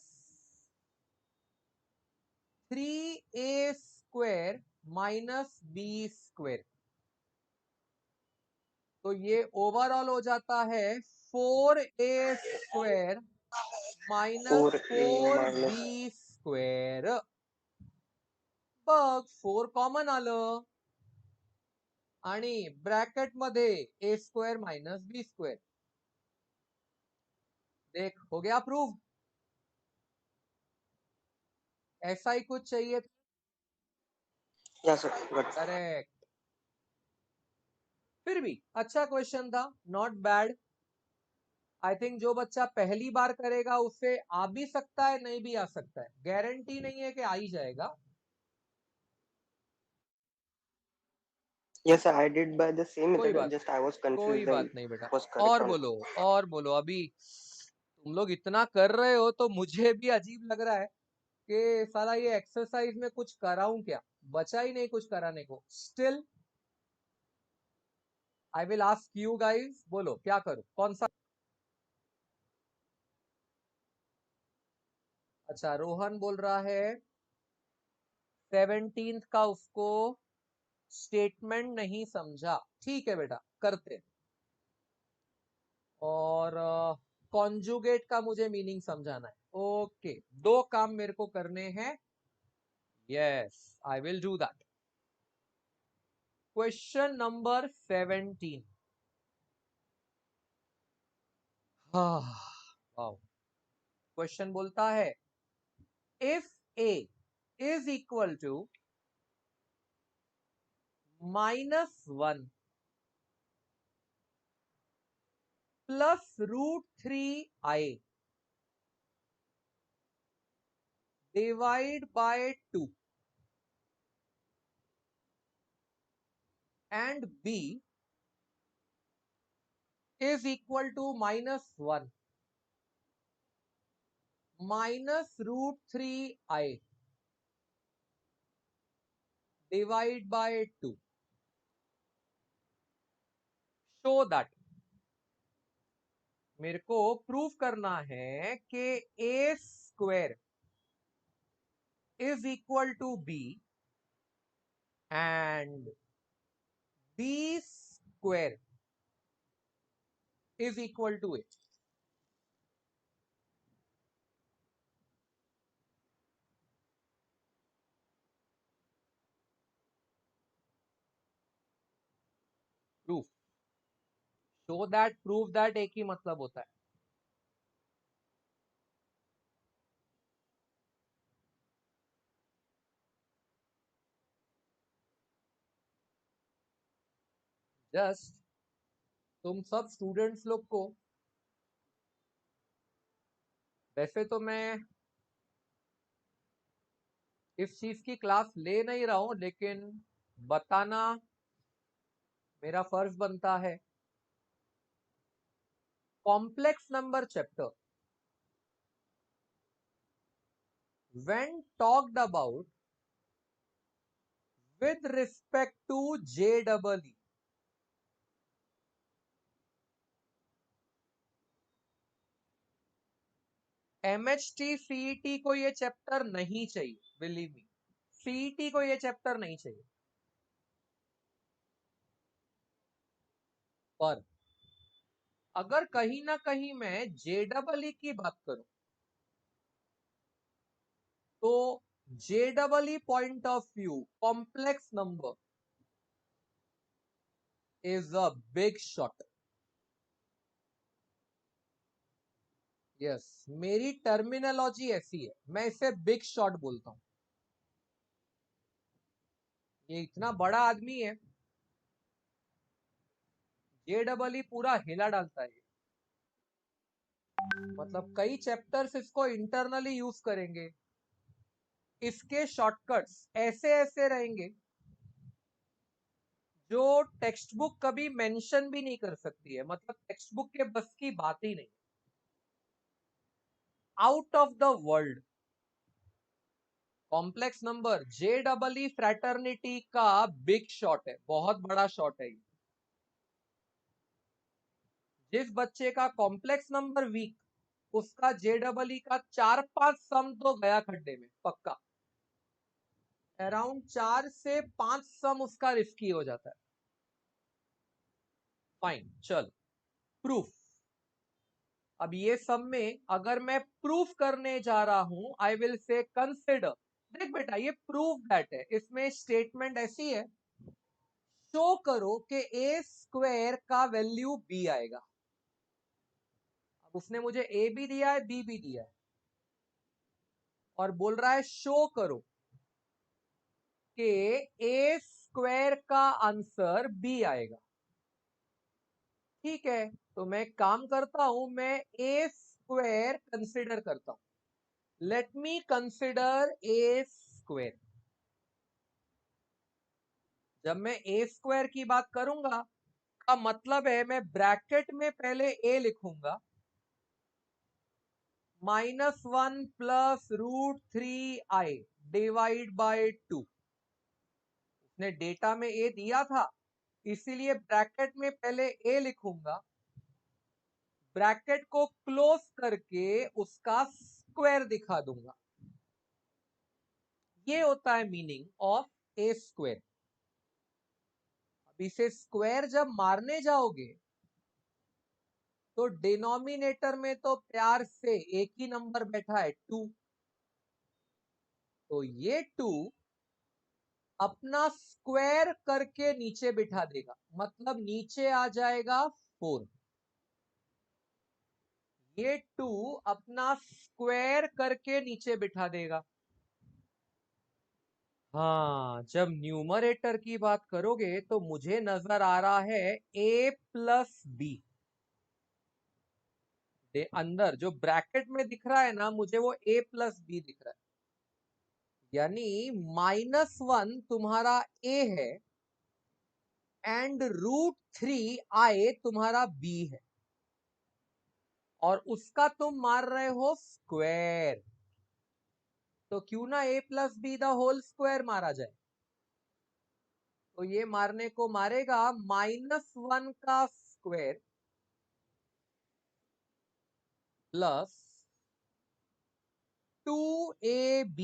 3a square minus b square. तो ये ओवरऑल हो जाता है 4a square minus 4a minus 4b square. बघ 4 कॉमन आलं आणि ब्रॅकेट मध्ये a square minus b square. देख हो गया प्रूव. ऐसा ही कुछ चाहिए. yeah sir got it. Correct. फिर भी अच्छा क्वेश्चन था, नॉट बैड. आई थिंक जो बच्चा पहली बार करेगा उसे आ भी सकता है, नहीं भी आ सकता है, गारंटी नहीं है कि आ ही जाएगा. Yes sir, I did by the same कोई method, बात just I was कोई confused बात that नहीं बेटा. was correct और or not. बोलो और बोलो. अभी तुम लोग इतना कर रहे हो तो मुझे भी अजीब लग रहा है कि साला ये एक्सरसाइज में कुछ कराऊं क्या, बचा ही नहीं कुछ कराने को. Still I will ask you guys, बोलो क्या करूं, कौन सा. अच्छा रोहन बोल रहा है 17th का उसको स्टेटमेंट नहीं समझा. ठीक है बेटा करते. और कॉन्जुगेट का मुझे मीनिंग समझाना है. ओके, 2 काम मेरे को करने हैं. Yes I will do that. Question number 17. Wow. Question बोलता है if a is equal to -1 plus √3i divide by 2 and b is equal to -1 minus √3i divide by 2. Show that. मेरे को प्रूव करना है कि a square is equal to b and b square is equal to a. Proof. Show that, prove that एक ही मतलब होता है. जस्ट तुम सब स्टूडेंट्स लोग को, वैसे तो मैं इस चीज की क्लास ले नहीं रहा हूं, लेकिन बताना मेरा फर्ज बनता है. Complex number chapter when talked about with respect to JEE, MHT CET को ये चैप्टर नहीं चाहिए. बिलीव मी, CET को ये चैप्टर नहीं चाहिए. पर अगर कहीं ना कहीं मैं JEE की बात करूं तो JEE point of view complex number is a big shot. Yes, मेरी टर्मिनोलॉजी ऐसी है, मैं इसे बिग शॉट बोलता हूं. ये इतना बड़ा आदमी है, JEE पूरा हिला डालता है. मतलब कई चैप्टर्स इसको इंटरनली यूज करेंगे. इसके शॉर्टकट्स ऐसे ऐसे रहेंगे जो टेक्स्ट बुक कभी मेंशन भी नहीं कर सकती है. मतलब टेक्स्ट बुक के बस की बात ही नहीं. Out of the world. Complex number JEE fraternity का बिग शॉट है, बहुत बड़ा शॉट है. जिस बच्चे का कॉम्प्लेक्स नंबर वीक, उसका JEE का 4-5 सम तो गया खड्डे में पक्का। अराउंड 4 से 5 सम उसका रिस्की हो जाता है। फाइन, चल प्रूफ। अब ये सब में अगर मैं प्रूफ करने जा रहा हूं, आई विल से कंसिडर। देख बेटा, ये प्रूफ दैट है, इसमें स्टेटमेंट ऐसी है, शो करो कि ए स्क्वायर का वैल्यू बी आएगा। अब उसने मुझे ए भी दिया है, बी भी दिया है, और बोल रहा है शो करो कि ए स्क्वायर का आंसर बी आएगा। ठीक है, तो मैं काम करता हूं, मैं ए स्क्वायर कंसिडर करता हूं। Let me consider a square. जब मैं ए स्क्वायर की बात करूंगा का मतलब है मैं ब्रैकेट में पहले ए लिखूंगा, -1 प्लस √3i डिवाइड बाय 2। उसने डेटा में ए दिया था, इसीलिए ब्रैकेट में पहले ए लिखूंगा, ब्रैकेट को क्लोज करके उसका स्क्वायर दिखा दूंगा। ये होता है मीनिंग ऑफ ए स्क्वायर। अब इसे स्क्वायर जब मारने जाओगे तो डिनोमिनेटर में तो प्यार से एक ही नंबर बैठा है 2, तो ये 2 अपना स्क्वायर करके नीचे बिठा देगा, मतलब नीचे आ जाएगा 4। ये 2 अपना स्क्वायर करके नीचे बिठा देगा। हाँ, जब न्यूमरेटर की बात करोगे तो मुझे नजर आ रहा है a प्लस बी। अंदर जो ब्रैकेट में दिख रहा है ना, मुझे वो a प्लस बी दिख रहा है, यानी -1 तुम्हारा a है एंड √3i तुम्हारा b है, और उसका तुम मार रहे हो स्क्वायर। तो क्यों ना a plus B the whole square मारा जाए। तो ये मारने को मारेगा -1 का स्क्वायर प्लस 2ab,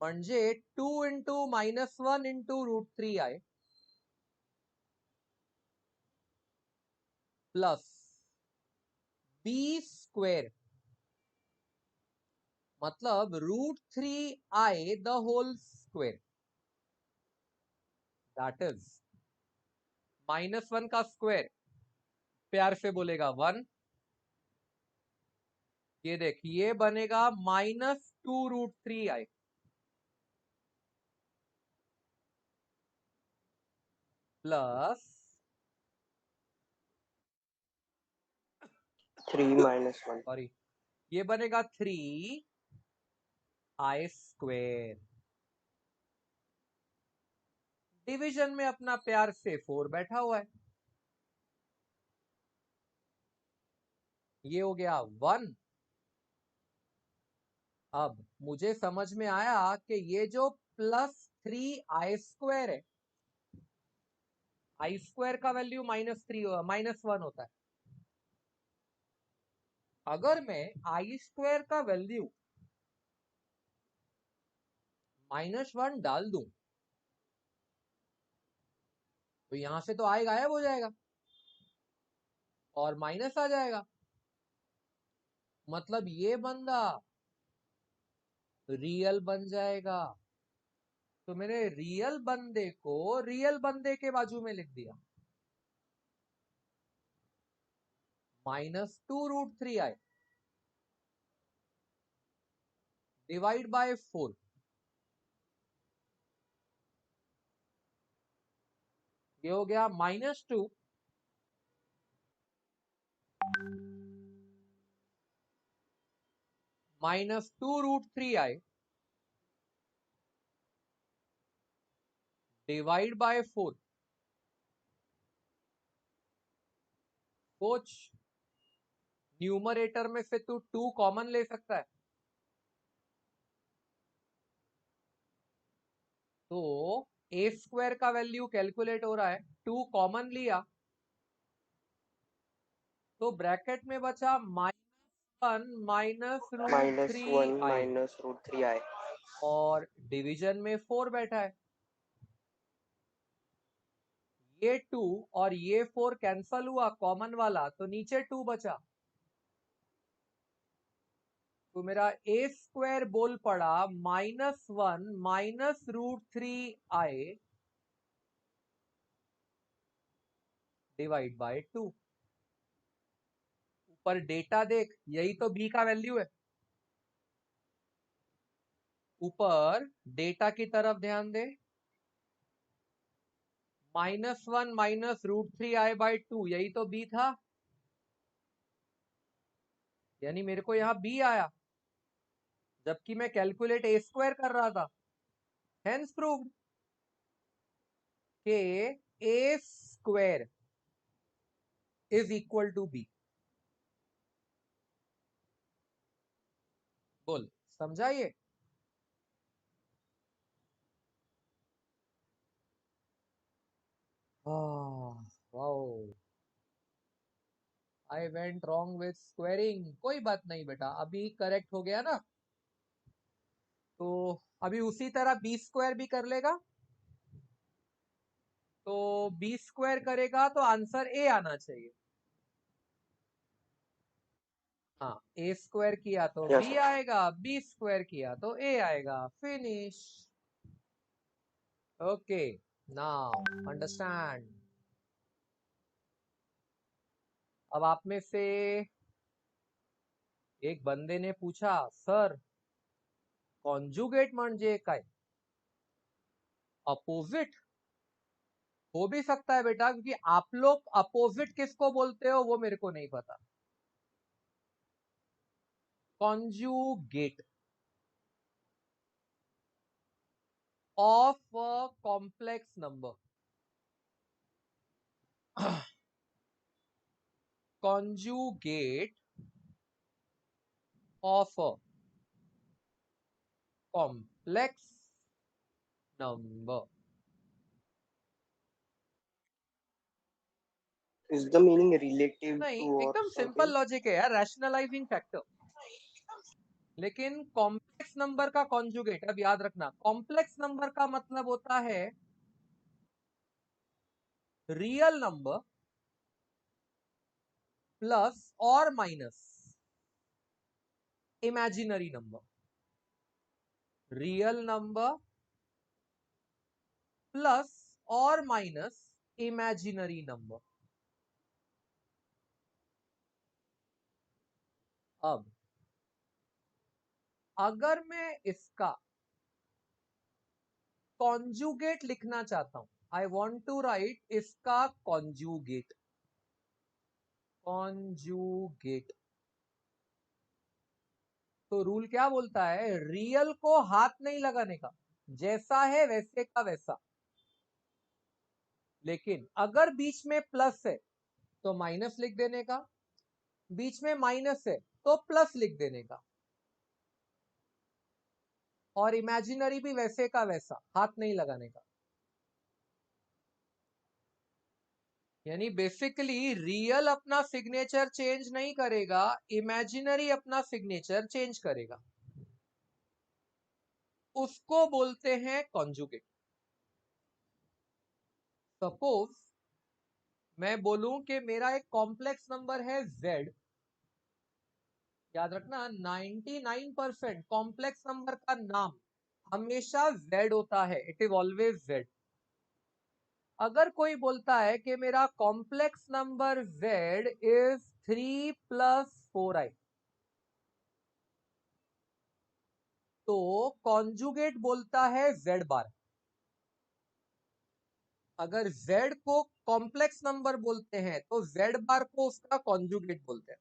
म्हणजे 2 into -1 into √3i plus b square, मतलब √3i the whole square, that is -1 का स्क्वायर, प्यार से बोलेगा 1। ये देख, ये बनेगा -2 √3i प्लस 3 minus 1. सॉरी, ये बनेगा 3i स्क्वायर। डिवीजन में अपना प्यार से 4 बैठा हुआ है, ये हो गया 1। अब मुझे समझ में आया कि ये जो +3i स्क्वायर है, आई स्क्वायर का वैल्यू -1 होता है। अगर मैं आई स्क्वायर का वैल्यू -1 डाल दूं तो यहां से तो आई गायब हो जाएगा और माइनस आ जाएगा, मतलब ये बंदा रियल बन जाएगा। तो मैंने रियल बंदे को रियल बंदे के बाजू में लिख दिया, -2 √3i डिवाइड बाय 4। ये हो गया -2 -2 √3i डिवाइड बाय 4। सोच, न्यूमरेटर में से तू 2 कॉमन ले सकता है, तो ए स्क्वायर का वैल्यू कैलकुलेट हो रहा है, 2 कॉमन लिया तो ब्रैकेट में बचा -1 माइनस रूट -1 3 आई minus root 3i. और डिवीजन में 4 बैठा है। ये 2 और ये 4 कैंसल हुआ कॉमन वाला, तो नीचे 2 बचा। तो मेरा ए स्क्वायर बोल पड़ा -1 minus root 3i divide by 2। ऊपर डेटा देख, यही तो बी का वैल्यू है। ऊपर डेटा की तरफ ध्यान दे, -1 माइनस रूट 3i बाय 2, यही तो बी था। यानी मेरे को यहां बी आया, जबकि मैं कैलकुलेट ए स्क्वायर कर रहा था। हेंस प्रूव्ड के a square is equal to b. बोल, समझा ये? Wow, I went wrong with squaring. कोई बात नहीं बेटा, अभी करेक्ट हो गया ना। तो अभी उसी तरह बी स्क्वायर भी कर लेगा। तो बी स्क्वायर करेगा तो आंसर ए आना चाहिए। हाँ, ए स्क्वायर किया तो Yes, बी sir. आएगा, बी स्क्वायर किया तो ए आएगा। फिनिश। Okay, now understand. अब आप में से एक बंदे ने पूछा, सर कॉन्जुगेट म्हणजे काय? अपोजिट हो भी सकता है बेटा, क्योंकि आप लोग अपोजिट किसको बोलते हो वो मेरे को नहीं पता। Conjugate of a complex number. conjugate of a complex number। Is the meaning relative नहीं, to or एकदम सिंपल something? लॉजिक है यार, रैशनलाइजिंग फैक्टर। लेकिन कॉम्प्लेक्स नंबर का कॉन्जुगेट, अब याद रखना, कॉम्प्लेक्स नंबर का मतलब होता है रियल नंबर प्लस और minus imaginary number. Real number plus और माइनस इमेजिनरी नंबर। अब अगर मैं इसका कॉन्जुगेट लिखना चाहता हूं, आई वॉन्ट टू राइट इसका कॉन्जुगेट। कॉन्जुगेट तो रूल क्या बोलता है? रियल को हाथ नहीं लगाने का, जैसा है वैसे का वैसा। लेकिन अगर बीच में प्लस है तो माइनस लिख देने का, बीच में माइनस है तो प्लस लिख देने का, और इमेजिनरी भी वैसे का वैसा, हाथ नहीं लगाने का। यानी बेसिकली रियल अपना सिग्नेचर चेंज नहीं करेगा, इमेजिनरी अपना सिग्नेचर चेंज करेगा। उसको बोलते हैं कॉन्जुगेट। सपोज मैं बोलूं कि मेरा एक कॉम्प्लेक्स नंबर है z। याद रखना, 99% कॉम्प्लेक्स नंबर का नाम हमेशा z होता है, इट इज ऑलवेज z। अगर कोई बोलता है कि मेरा complex number z is 3 + 4i, तो कॉन्जुगेट बोलता है z बार। अगर z को कॉम्प्लेक्स नंबर बोलते हैं तो z बार को उसका कॉन्जुगेट बोलते हैं।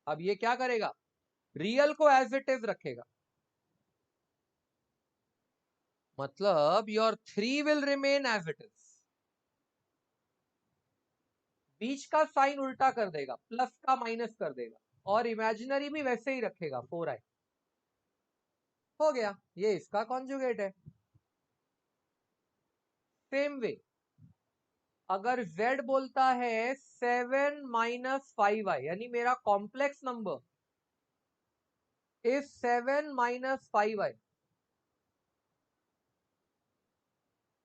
अब ये क्या करेगा? रियल को एज इट इज रखेगा, मतलब your 3 will remain as it is. बीच का साइन उल्टा कर देगा, प्लस का माइनस कर देगा, और इमेजिनरी भी वैसे ही रखेगा 4i। हो गया, ये इसका कॉन्जुगेट है। सेम वे अगर z बोलता है 7 माइनस 5i, यानी मेरा complex number is 7 minus 5i,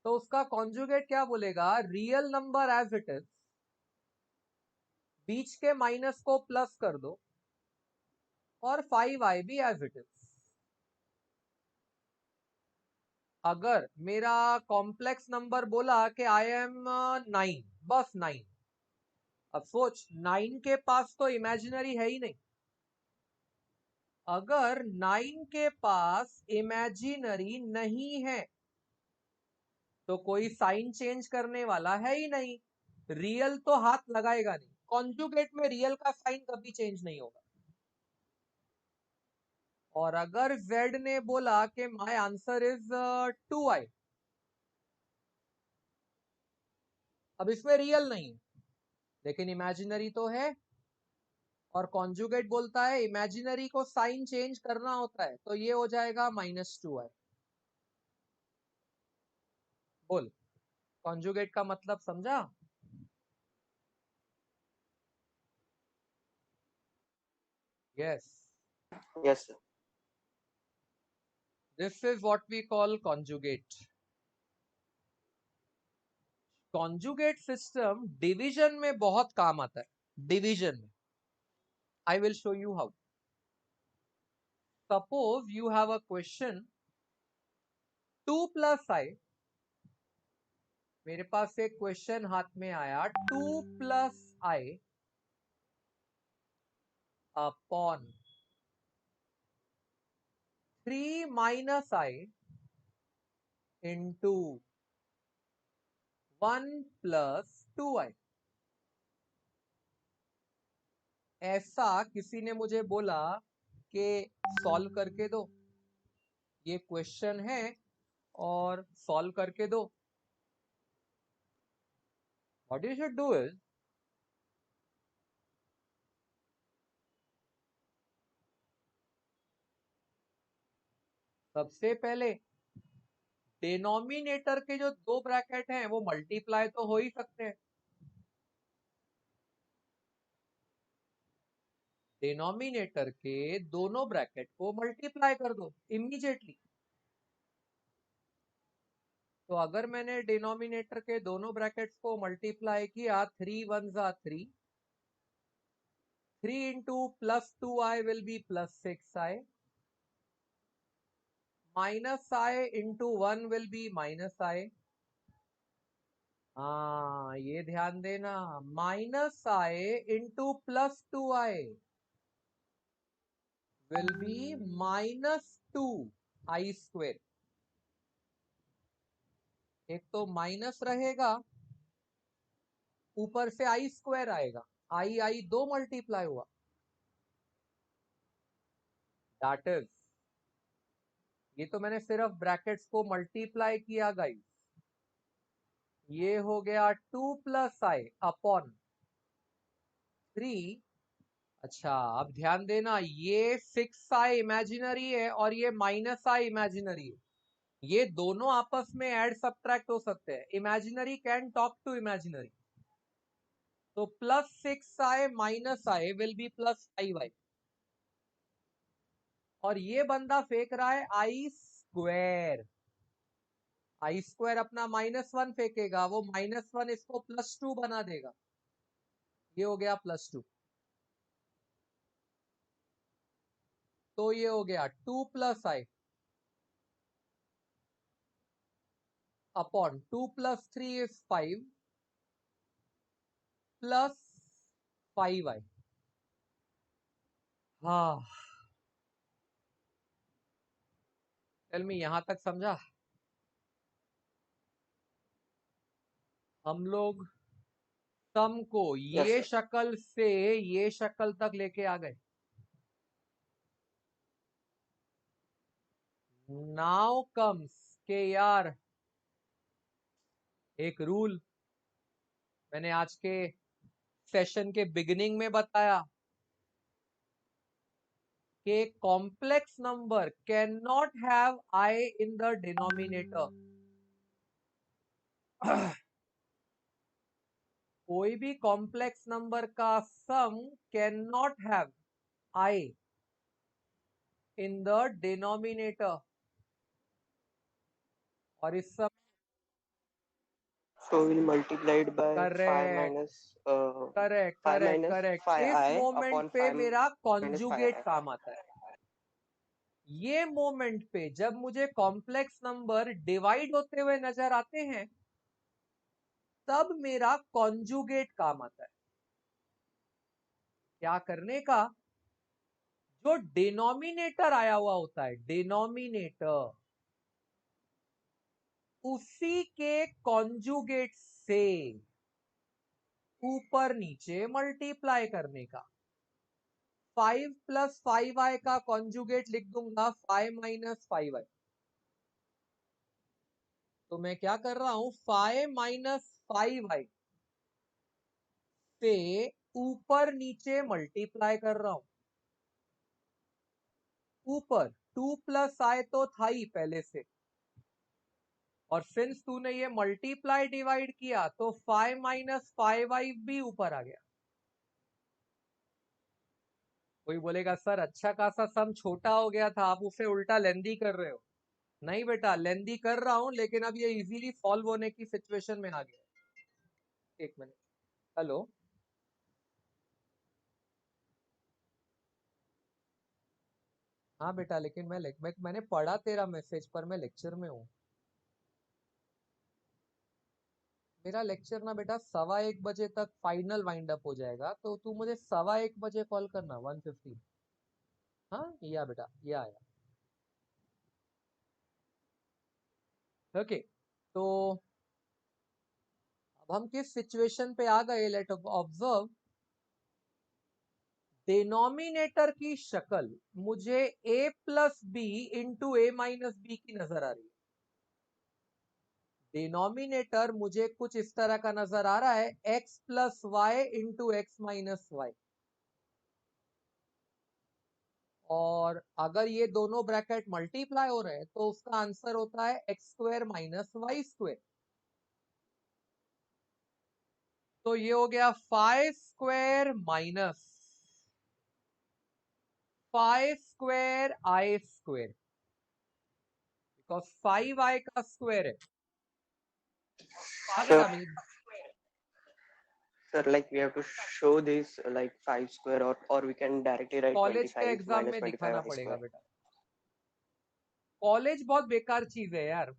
तो उसका कॉन्जुगेट क्या बोलेगा? Real number as it is, बीच के माइनस को प्लस कर दो, और 5i भी एज इट इज। अगर मेरा कॉम्प्लेक्स नंबर बोला कि आई एम 9, बस 9, अब सोच 9 के पास तो इमेजिनरी है ही नहीं। अगर 9 के पास इमेजिनरी नहीं है तो कोई साइन चेंज करने वाला है ही नहीं, रियल तो हाथ लगाएगा नहीं। कॉन्जुगेट में रियल का साइन कभी चेंज नहीं होगा। और अगर z ने बोला कि माय आंसर इज 2i, अब इसमें रियल नहीं है लेकिन इमेजिनरी तो है, और कॉन्जुगेट बोलता है इमेजिनरी को साइन चेंज करना होता है, तो ये हो जाएगा -2i। बोल, कॉन्जुगेट का मतलब समझा? Yes, Yes, sir. This is what we call conjugate. Conjugate system division में बहुत काम आता है। डिवीजन में I will show you how. Suppose you have a question 2 + i, मेरे पास एक क्वेश्चन हाथ में आया 2 + i upon 3 - i into 1 + 2i। ऐसा किसी ने मुझे बोला कि सॉल्व करके दो, ये क्वेश्चन है और सॉल्व करके दो। What you should do is, सबसे पहले डिनोमिनेटर के जो 2 ब्रैकेट हैं वो मल्टीप्लाई तो हो ही सकते हैं। डिनोमिनेटर के दोनों ब्रैकेट को मल्टीप्लाई कर दो इमीडिएटली। तो अगर मैंने डिनोमिनेटर के दोनों ब्रैकेट्स को मल्टीप्लाई किया, 3 × 1 = 3, 3 into +2i will be +6i, -i into 1 will be -i। हाँ, ये ध्यान देना, -i into +2i will be -2i²। एक तो माइनस रहेगा, ऊपर से i² आएगा, i 2 मल्टीप्लाई हुआ, दैट इज, ये तो मैंने सिर्फ ब्रैकेट्स को मल्टीप्लाई किया गाइस। ये हो गया 2 + i अपॉन 3। अच्छा, अब ध्यान देना, ये 6i इमेजिनरी है और ये -i इमेजिनरी है। ये दोनों आपस में ऐड सब्ट्रैक्ट हो सकते हैं। Imaginary can talk to imaginary, तो +6i - i will be +5i। और ये बंदा फेंक रहा है i², i² अपना -1 फेंकेगा, वो -1 इसको +2 बना देगा, ये हो गया +2। तो ये हो गया 2 + i upon 2 + 3 is 5 plus 5i। हाँ, चल मैं यहां तक समझा। हम लोग सम को Yes, ये sir. शक्ल से ये शक्ल तक लेके आ गए। नाउ कम्स के यार, एक रूल मैंने आज के सेशन के बिगिनिंग में बताया कि complex number can not have I in the denominator. कोई भी कॉम्प्लेक्स नंबर का sum can not have I in the denominator, और इस सब So we'll multiply it by 5 correct minus correct 5 correct minus correct 5i इस मोमेंट upon पे 5 मेरा minus 5i. कॉन्जुगेट काम आता है। ये मोमेंट पे जब मुझे कॉम्प्लेक्स नंबर डिवाइड होते हुए नजर आते हैं तब मेरा कॉन्जुगेट काम आता है। क्या करने का? जो डिनोमिनेटर आया हुआ होता है, डिनोमिनेटर, उसी के कॉन्जुगेट से ऊपर नीचे मल्टीप्लाई करने का। 5 + 5i का कॉन्जुगेट लिख दूंगा 5 - 5i। तो मैं क्या कर रहा हूं, 5 - 5i से ऊपर नीचे मल्टीप्लाई कर रहा हूं। ऊपर 2 + i तो था ही पहले से, और सिंस तूने ये मल्टीप्लाई डिवाइड किया तो 5 - 5i भी ऊपर आ गया। कोई बोलेगा सर अच्छा खासा सम छोटा हो गया था, आप उसे उल्टा लेंदी कर रहे हो। नहीं बेटा, लेंदी कर रहा हूं लेकिन अब ये इजीली सॉल्व होने की सिचुएशन में आ गया। एक मिनट, हेलो, हाँ बेटा, लेकिन मैंने पढ़ा तेरा मैसेज पर मैं लेक्चर में हूँ। मेरा लेक्चर ना बेटा 1:15 तक फाइनल वाइंड अप हो जाएगा, तो तू मुझे 1:15 कॉल करना 1:15। हाँ या बेटा, ये आया। ओके, तो अब हम किस सिचुएशन पे आ गए, लेट ऑब्जर्व। डिनोमिनेटर की शक्ल मुझे a + b into a - b की नजर आ रही है। डिनोमिनेटर मुझे कुछ इस तरह का नजर आ रहा है, x + y into x - y। और अगर ये दोनों ब्रैकेट मल्टीप्लाई हो रहे हैं तो उसका आंसर होता है x² - y²। तो ये हो गया 5² - 5² i², बिकॉज 5i का स्क्वायर है। हाँ Sir, बेटा, मेरी sir, like we have to show this like 5 square, or we can directly write college के 25 एग्जाम minus में 25 दिखाना i पड़ेगा square. बेटा। कॉलेज बहुत बेकार चीज है यार,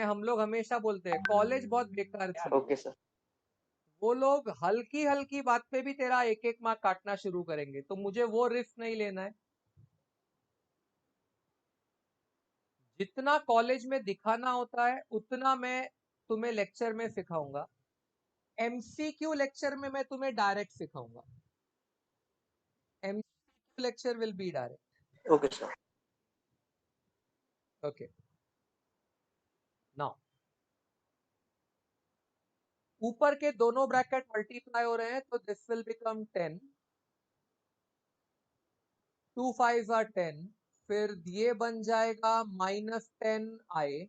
हम लोग हमेशा बोलते हैं कॉलेज बहुत बेकार चीज है। Okay, sir. वो लोग हल्की हल्की बात पे भी तेरा एक एक मार्क काटना शुरू करेंगे, तो मुझे वो रिस्क नहीं लेना है। जितना कॉलेज में दिखाना होता है उतना मैं तुम्हें लेक्चर में सिखाऊंगा। एमसीक्यू लेक्चर में मैं तुम्हें डायरेक्ट सिखाऊंगा। MCQ lecture will be direct. Okay, sir. Okay, now ऊपर के दोनों ब्रैकेट मल्टीप्लाई हो रहे हैं तो this will become 10, 2 5s are 10, फिर ये बन जाएगा -10i,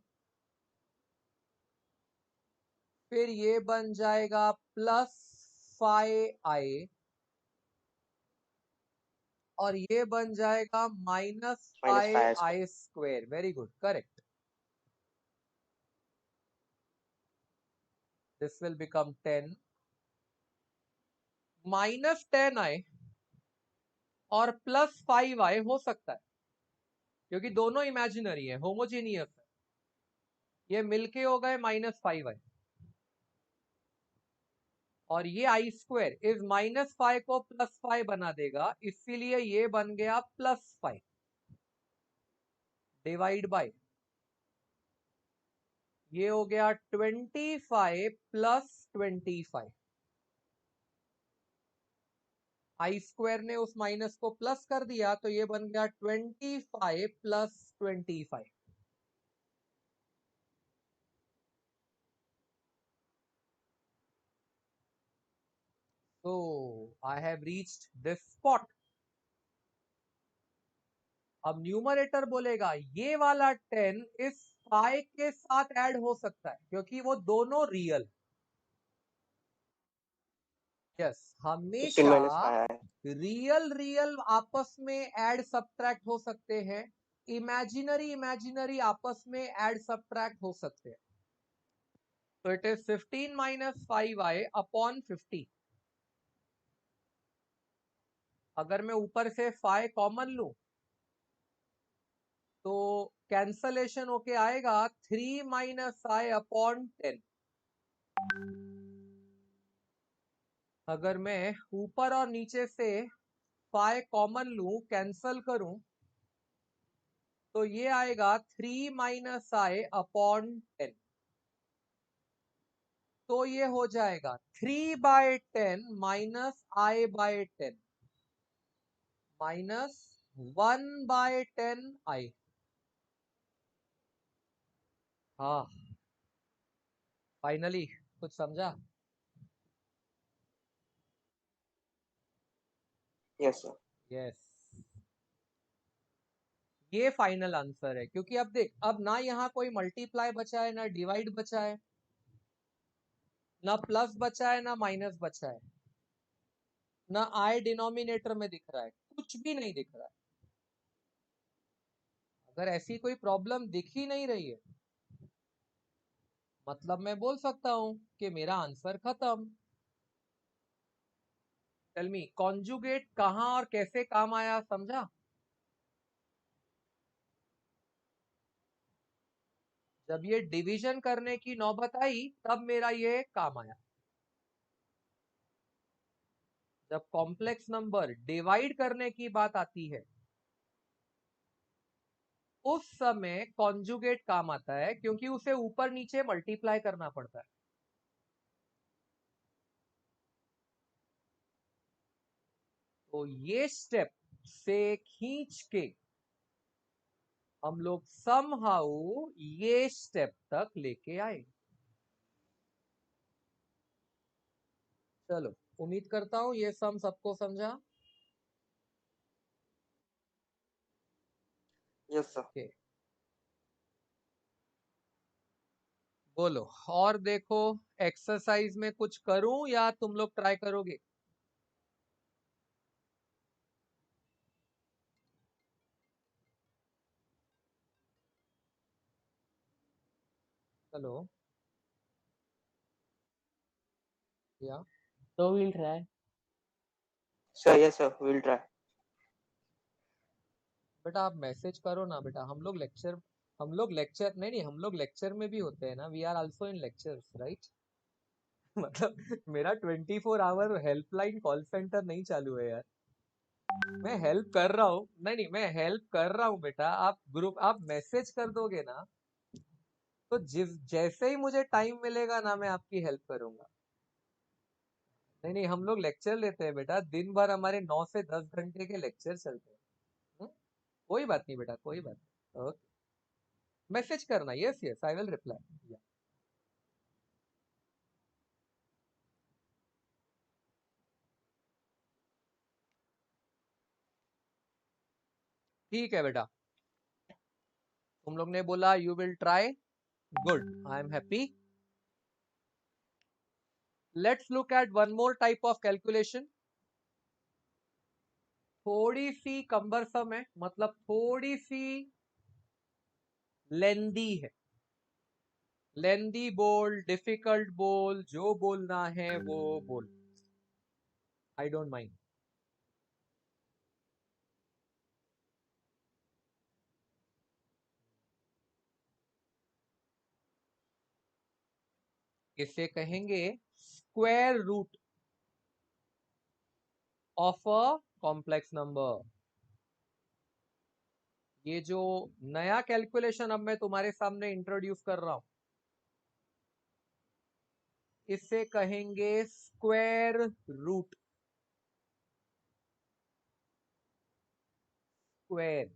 फिर ये बन जाएगा +5i, और ये बन जाएगा -5i²। Very good, correct. This will become 10, -10i और +5i हो सकता है क्योंकि दोनों इमेजिनरी है, होमोजेनियस है। ये मिलके हो गए -5i, और ये i² इस -5 को +5 बना देगा, इसीलिए ये बन गया +5 डिवाइड बाय, ये हो गया 25 + 25। i² ने उस माइनस को प्लस कर दिया तो ये बन गया 25 + 25। So I have reached this spot. अब न्यूमरेटर बोलेगा ये वाला 10 इस 5 के साथ ऐड हो सकता है क्योंकि वो दोनों रियल। यस, 15 minus हमेशा 5 रियल आपस में ऐड सब्ट्रैक्ट हो सकते हैं, इमेजिनरी आपस में ऐड सब्ट्रैक्ट हो सकते हैं। तो it is 15 minus 5i upon 50। अगर मैं ऊपर से 5 कॉमन लूं तो कैंसलेशन होके आएगा 3 minus i अपॉन 10। अगर मैं ऊपर और नीचे से 5 कॉमन लूं, कैंसल करूं, तो ये आएगा 3 minus i अपॉन 10। तो ये हो जाएगा 3/10 माइनस i/10 माइनस 1/10 i। हाँ, फाइनली कुछ समझा? yes sir यस, ये फाइनल आंसर है, क्योंकि अब देख, अब ना यहाँ कोई मल्टीप्लाई बचा है, ना डिवाइड बचा है, ना प्लस बचा है, ना माइनस बचा है, ना आई डिनोमिनेटर में दिख रहा है, कुछ भी नहीं दिख रहा है। अगर ऐसी कोई प्रॉब्लम दिख ही नहीं रही है, मतलब मैं बोल सकता हूं कि मेरा आंसर खत्म। टेल मी, कॉन्जुगेट कहां और कैसे काम आया, समझा? जब ये डिवीजन करने की नौबत आई तब मेरा ये काम आया। जब कॉम्प्लेक्स नंबर डिवाइड करने की बात आती है उस समय कॉन्जुगेट काम आता है, क्योंकि उसे ऊपर नीचे मल्टीप्लाई करना पड़ता है। तो ये स्टेप से खींच के हम लोग समहाउ ये स्टेप तक लेके आए। चलो, उम्मीद करता हूं ये सम सबको समझा। yes sir ओके, बोलो और देखो, एक्सरसाइज में कुछ करूं या तुम लोग ट्राई करोगे? हेलो, या So we'll try. sir yes sir we'll try बेटा आप मैसेज करो ना बेटा, हम लोग लेक्चर नहीं, हम लोग लेक्चर में भी होते हैं ना, we are also in lectures, right? मतलब मेरा 24 आवर हेल्पलाइन कॉल सेंटर नहीं चालू है यार। मैं हेल्प कर रहा हूँ, नहीं मैं हेल्प कर रहा हूँ बेटा। आप मैसेज कर दोगे ना, तो जैसे ही मुझे टाइम मिलेगा ना, मैं आपकी हेल्प करूंगा। नहीं, हम लोग लेक्चर लेते हैं बेटा, दिन भर हमारे 9 से 10 घंटे के लेक्चर चलते हैं। हम्म? कोई बात नहीं बेटा, कोई बात नहीं। ओके, मैसेज करना, yes yes I will reply. ठीक है बेटा, तुम लोग ने बोला you will try, good, I am happy. Let's look at one more type of calculation. थोड़ी सी कंबरसम है, मतलब थोड़ी सी लेंदी है। लेंदी बोल, डिफिकल्ट बोल, जो बोलना है वो बोल, आई डोंट माइंड। इसे कहेंगे square root of a complex number. ये जो नया कैलकुलेशन अब मैं तुम्हारे सामने इंट्रोड्यूस कर रहा हूं, इसे कहेंगे square root. Square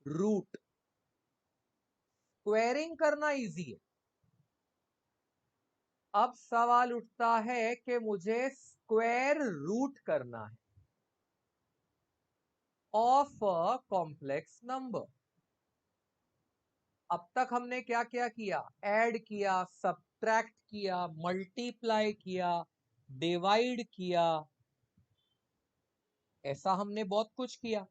root, squaring करना इजी है। अब सवाल उठता है कि मुझे स्क्वायर रूट करना है ऑफ अ कॉम्प्लेक्स नंबर। अब तक हमने क्या क्या किया? ऐड किया, सब्ट्रैक्ट किया, मल्टीप्लाई किया, डिवाइड किया, ऐसा हमने बहुत कुछ किया।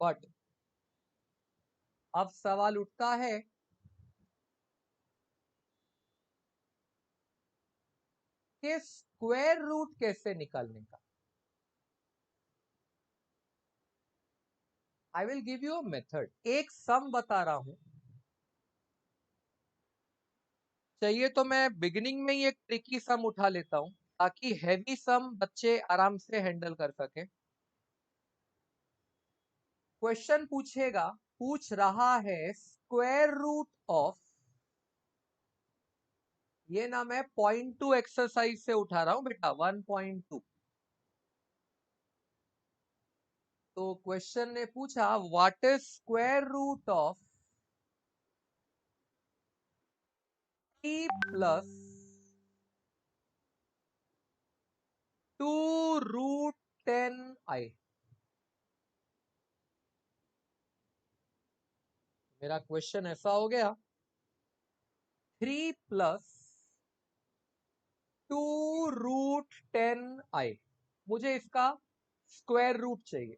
बट अब सवाल उठता है कि स्क्वायर रूट कैसे निकालने का। I will give you a method. एक सम बता रहा हूं, चाहिए तो मैं बिगिनिंग में ही एक ट्रिकी सम उठा लेता हूं ताकि हैवी सम बच्चे आराम से हैंडल कर सके। क्वेश्चन पूछ रहा है स्क्वायर रूट ऑफ, ये ना मैं 0.2 एक्सरसाइज से उठा रहा हूं बेटा, 1.2। तो क्वेश्चन ने पूछा what is square root of 3 plus 2 root 10i। मेरा क्वेश्चन ऐसा हो गया, 3 प्लस 2 रूट 10i, मुझे इसका स्क्वायर रूट चाहिए।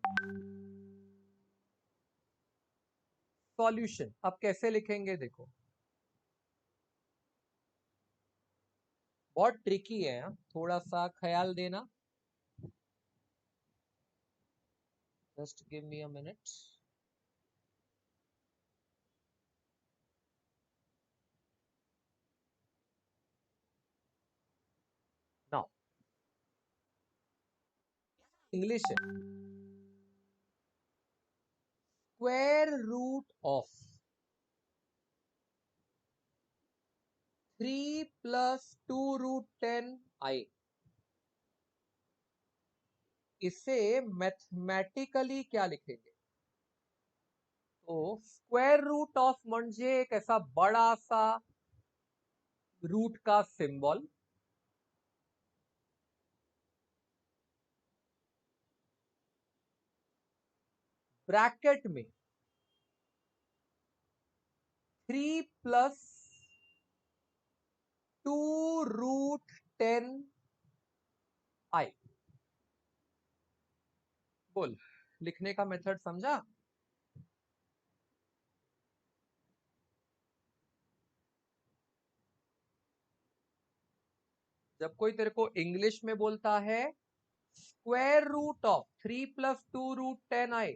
सॉल्यूशन अब कैसे लिखेंगे देखो, बहुत ट्रिकी है, थोड़ा सा ख्याल देना। Just give me a minute. Now English है, square root of 3 plus 2 root 10i, इसे मैथमेटिकली क्या लिखेंगे? तो स्क्वायर रूट ऑफ म्हणजे एक ऐसा बड़ा सा रूट का सिंबल, ब्रैकेट में 3 प्लस 2 रूट 10i। बोल, लिखने का मेथड समझा? जब कोई तेरे को इंग्लिश में बोलता है square root of 3 plus 2 root 10i,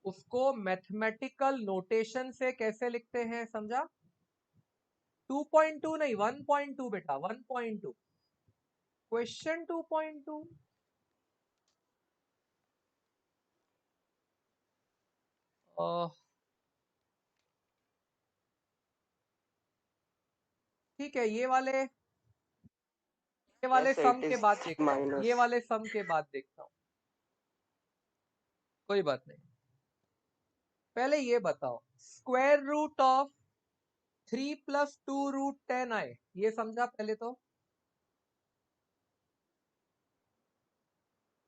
उसको मैथमेटिकल नोटेशन से कैसे लिखते हैं समझा? 2.2 नहीं, 1.2 बेटा, 1.2। क्वेश्चन 2.2। ठीक है, ये वाले Yes, sir, सम it के is बाद 3 देखता हूँ, minus. ये वाले सम के बाद देखता हूँ, कोई बात नहीं। पहले ये बताओ, square root of 3 plus 2 root 10i, ये समझा पहले तो?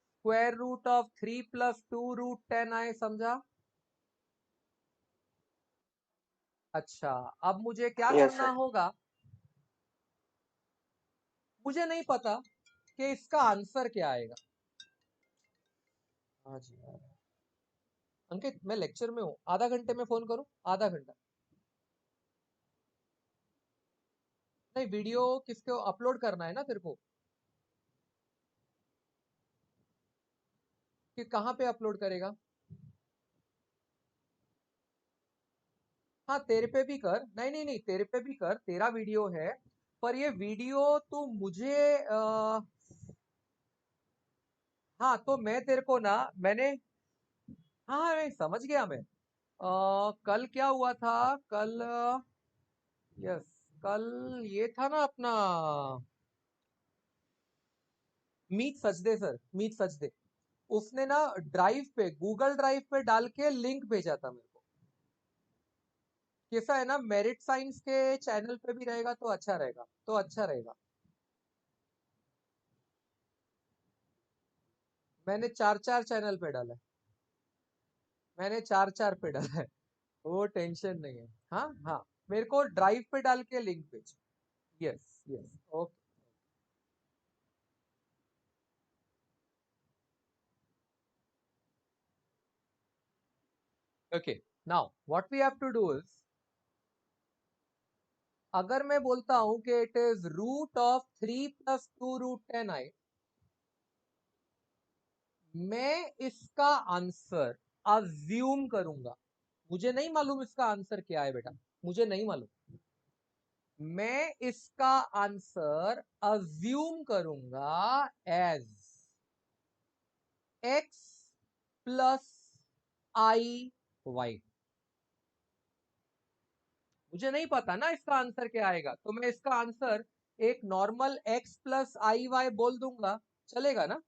Square root of 3 plus 2 root 10i समझा? अच्छा, अब मुझे क्या Yes, करना sir. होगा? मुझे नहीं पता कि इसका आंसर क्या आएगा। हाँ जी, अंकित मैं लेक्चर में हूँ, आधा घंटे में फोन करूँ? आधा घंटा नहीं, वीडियो किसको अपलोड करना है ना तेरे को, कि कहाँ पे अपलोड करेगा? हाँ तेरे पे भी कर, नहीं नहीं नहीं, तेरे पे भी कर, तेरा वीडियो है, पर ये वीडियो तू मुझे हाँ तो मैं तेरे को ना, मैंने, हाँ हाँ, मैं समझ गया मैं। कल क्या हुआ था, कल यस, कल ये था ना अपना मीत सचदे सर, मीत सचदे, उसने ना ड्राइव पे, गूगल ड्राइव पे डाल के लिंक भेजा था मेरे को। कैसा है ना, मेरिट साइंस के चैनल पे भी रहेगा तो अच्छा रहेगा, तो अच्छा रहेगा। मैंने 4 चैनल पे डाला है, मैंने 4 पे डाला है, वो टेंशन नहीं है। हाँ हाँ, मेरे को ड्राइव पे डाल के लिंक भेज। Yes yes okay. Okay now what we have to do is, अगर मैं बोलता हूं कि it is root of 3 + 2 √10i, मैं इसका आंसर अज्यूम करूंगा। मुझे नहीं मालूम इसका आंसर क्या है बेटा, मुझे नहीं मालूम। मैं इसका आंसर अज्यूम करूंगा एज x + iy। मुझे नहीं पता ना इसका आंसर क्या आएगा, तो मैं इसका आंसर एक नॉर्मल x + iy बोल दूंगा, चलेगा ना?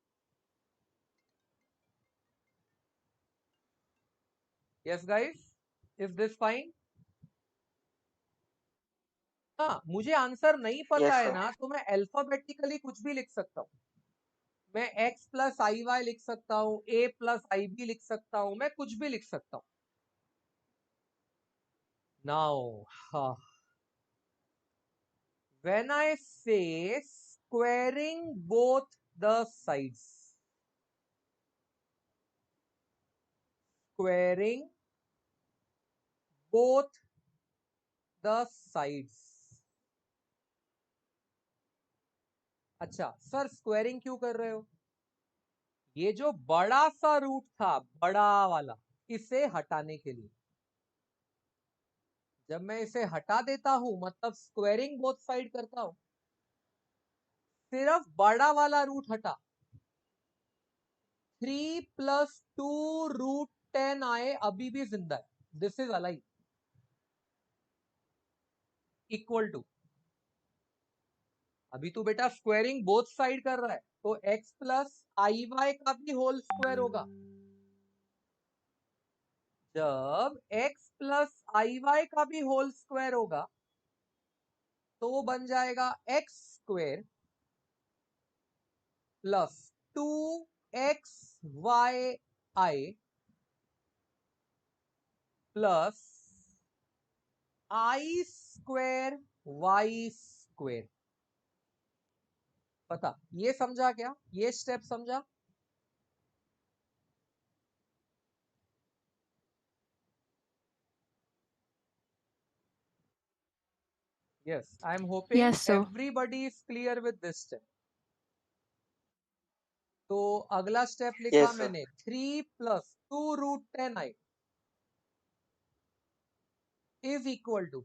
Yes guys, is this fine? हाँ, मुझे आंसर नहीं पता Yes, है sir. ना, तो मैं अल्फाबेटिकली कुछ भी लिख सकता हूँ। मैं x + iy लिख सकता हूँ, a + ib लिख सकता हूँ, मैं कुछ भी लिख सकता हूँ। Now when I say squaring both the sides, squaring both the sides, अच्छा सर स्क्वायरिंग क्यों कर रहे हो? ये जो बड़ा सा रूट था, बड़ा वाला, इसे हटाने के लिए। जब मैं इसे हटा देता हूं मतलब स्क्वायरिंग बोथ साइड करता हूं, सिर्फ बड़ा वाला रूट हटा। 3 + 2 √10i अभी भी जिंदा है, this is alive, equal to, अभी तो बेटा स्क्वायरिंग बोथ साइड कर रहा है, तो x + iy का भी होल स्क्वायर होगा। जब x + iy का भी होल स्क्वायर होगा तो वो बन जाएगा x² + 2xyi plus i² y²। पता ये समझा क्या? ये स्टेप समझा? Yes, I am hoping Yes, sir. everybody is clear with this step. तो अगला स्टेप लिखा Yes, sir. मैंने 3 + 2 √10i इज इक्वल टू,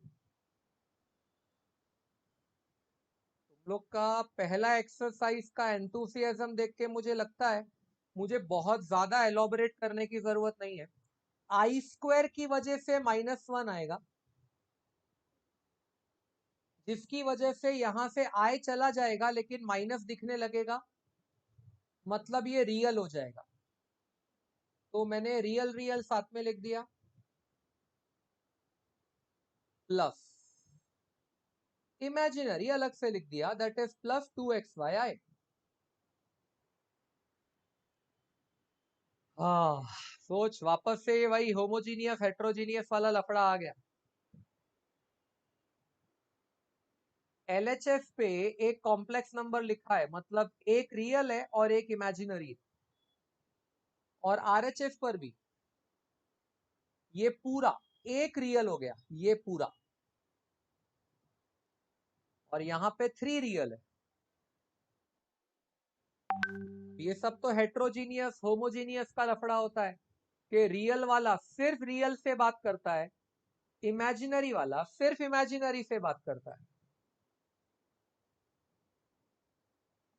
तुम लोग का पहला एक्सरसाइज का एंथुसियाज्म देख के मुझे लगता है मुझे बहुत ज्यादा एलोबरेट करने की जरूरत नहीं है। i² की वजह से -1 आएगा, जिसकी वजह से यहां से i चला जाएगा लेकिन माइनस दिखने लगेगा, मतलब ये रियल हो जाएगा। तो मैंने रियल रियल साथ में लिख दिया, प्लस इमेजिनरी अलग से लिख दिया, दैट इज + 2xyi। सोच वापस से वही होमोजीनियस हेट्रोजीनियस वाला लफड़ा आ गया। LHS पे एक कॉम्प्लेक्स नंबर लिखा है, मतलब एक रियल है और एक इमेजिनरी है, और RHS पर भी ये पूरा एक रियल हो गया, ये पूरा, और यहां पे 3 रियल है। ये सब तो हेट्रोजीनियस होमोजीनियस का लफड़ा होता है कि रियल वाला सिर्फ रियल से बात करता है, इमेजिनरी वाला सिर्फ इमेजिनरी से बात करता है।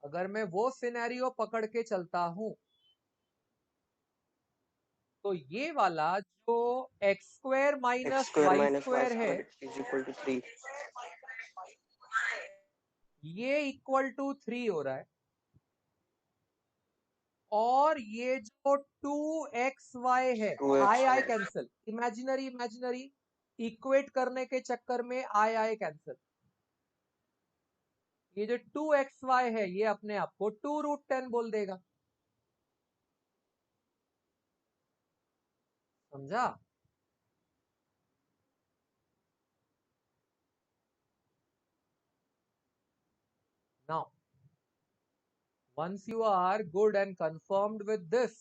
अगर मैं वो सिनेरियो पकड़ के चलता हूं तो ये वाला जो x² - x² - y² है, y² is equal to 3. ये इक्वल टू 3 हो रहा है, और ये जो 2xy है, 2x I cancel, imaginary imaginary equate करने के चक्कर में आई कैंसिल। ये जो 2xy है ये अपने आप को 2 √10 बोल देगा, समझा? Now, once you are good and confirmed with this,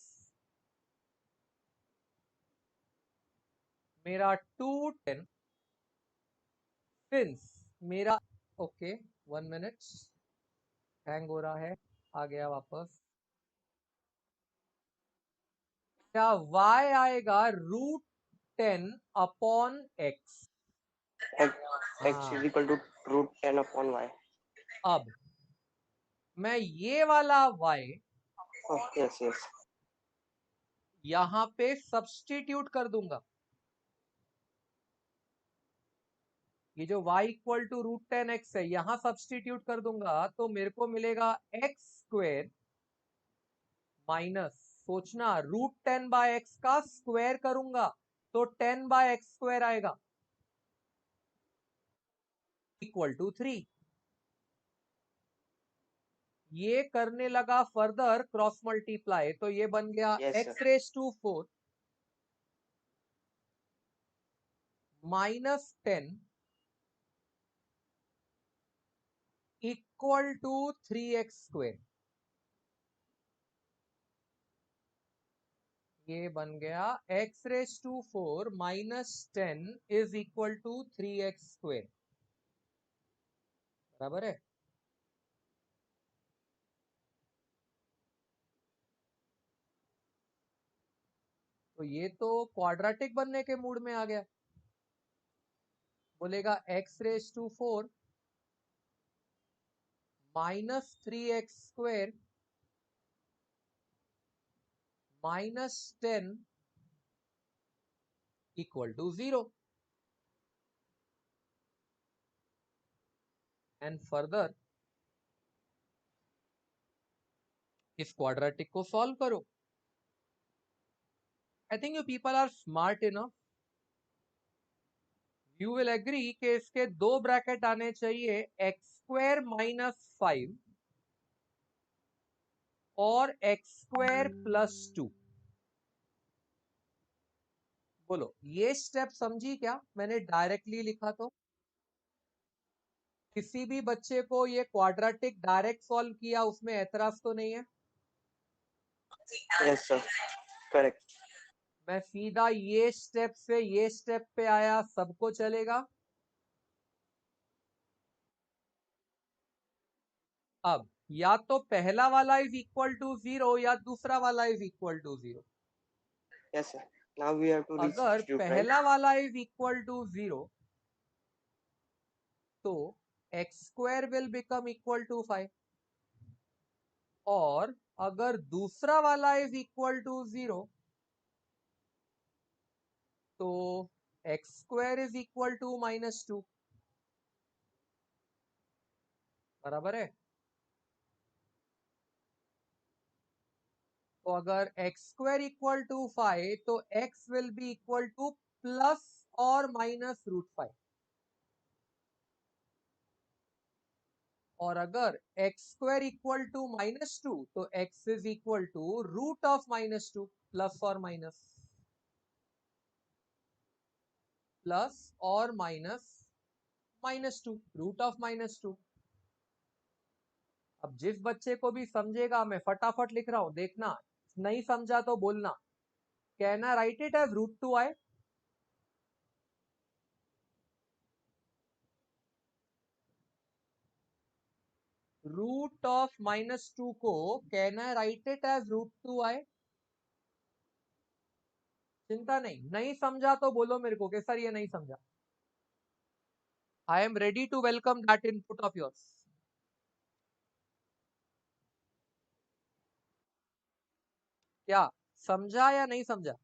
मेरा 210 since मेरा ओके 1 मिनट हैंग हो रहा है, आ गया वापस। क्या y आएगा √10 upon x। x is equal to √10 upon y. अब मैं ये वाला y Oh, yes, yes. यहाँ पे सब्स्टिट्यूट कर दूंगा। ये जो y इक्वल टू √10x है यहां सब्स्टिट्यूट कर दूंगा तो मेरे को मिलेगा x² माइनस, सोचना √10/x का स्क्वायर करूंगा तो 10/x² आएगा इक्वल टू 3। ये करने लगा फर्दर क्रॉस मल्टीप्लाई तो ये बन गया Yes, sir. x⁴ minus 10 equal to 3x²। ये बन गया x⁴ minus 10 is equal to 3x²। बराबर है। तो ये तो क्वाड्रेटिक बनने के मूड में आ गया। बोलेगा x⁴ minus 3x² minus 10 equal to 0। And further इस क्वाड्रेटिक को सॉल्व करो। I think you people are smart enough, you will agree कि इसके दो ब्रैकेट आने चाहिए x² माइनस 5 और x² प्लस 2। बोलो ये स्टेप समझी क्या? मैंने डायरेक्टली लिखा तो किसी भी बच्चे को ये क्वाड्रेटिक डायरेक्ट सॉल्व किया उसमें एतराज तो नहीं है? Yes, sir. Correct. मैं सीधा ये स्टेप से ये स्टेप पे आया, सबको चलेगा? अब या तो पहला वाला इज इक्वल टू 0 या दूसरा वाला is equal to 0। Yes, sir. Now we have to अगर resubstitute, right? पहला वाला इज इक्वल टू 0 तो x² will become equal to 5 और अगर दूसरा वाला इज इक्वल टू 0 तो x² इज इक्वल टू -2। बराबर है। तो अगर x² इक्वल टू 5 तो x will be equal to plus और माइनस √5 और अगर x² इक्वल टू -2 तो x is equal to √(-2) plus और माइनस प्लस और माइनस -2 √(-2). अब जिस बच्चे को भी समझेगा, मैं फटाफट लिख रहा हूं, देखना, नहीं समझा तो बोलना। Can I write it as √2i? √(-2) को can I write it as √2i? चिंता नहीं, नहीं समझा तो बोलो मेरे को कि सर ये नहीं समझा। I am ready to welcome that input of yours. क्या समझा या नहीं समझा?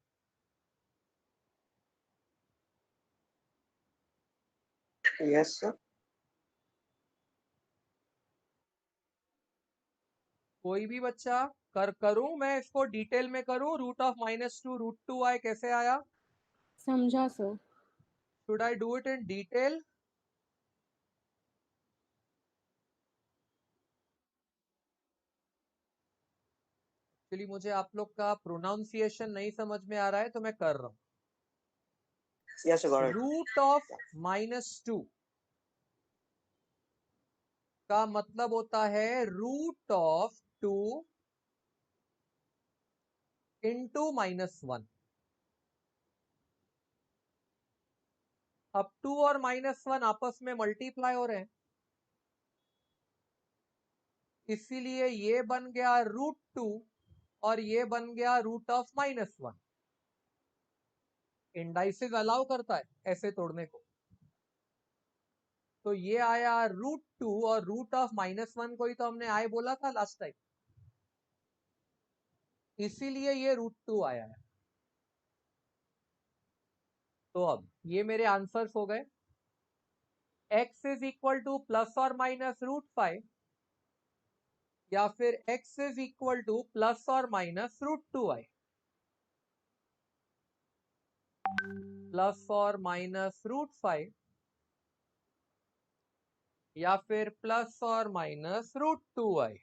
Yes, sir. कोई भी बच्चा करूं मैं इसको डिटेल में करूं? √(-2) √2i कैसे आया? समझा sir. Should I do it in detail? Actually मुझे आप लोग का प्रोनाउंसिएशन नहीं समझ में आ रहा है तो मैं कर रहा हूं। Yes, sir. Got it. √(-2) का मतलब होता है रूट ऑफ 2 इंटू -1। अब 2 और -1 आपस में मल्टीप्लाई हो रहे हैं, इसीलिए ये बन गया √2 और ये बन गया √(-1). इंडाइसिस अलाउ करता है ऐसे तोड़ने को, तो ये आया √2 और √(-1) को ही तो हमने आई बोला था लास्ट टाइम, इसीलिए ये √2 आया है। तो अब ये मेरे आंसर्स हो गए। x is equal to plus और माइनस √5 या फिर x is equal to plus और माइनस √2i, प्लस और माइनस √5 या फिर प्लस और माइनस √2i।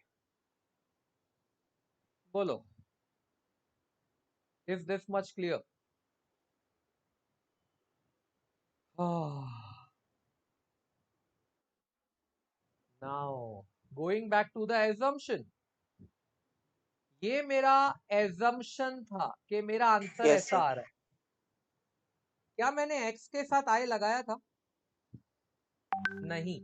बोलो, is this much clear? Now going back to the assumption, ये मेरा एजम्पशन था कि मेरा आंसर Yes, ऐसा sir. आ रहा है। क्या मैंने x के साथ i लगाया था? नहीं।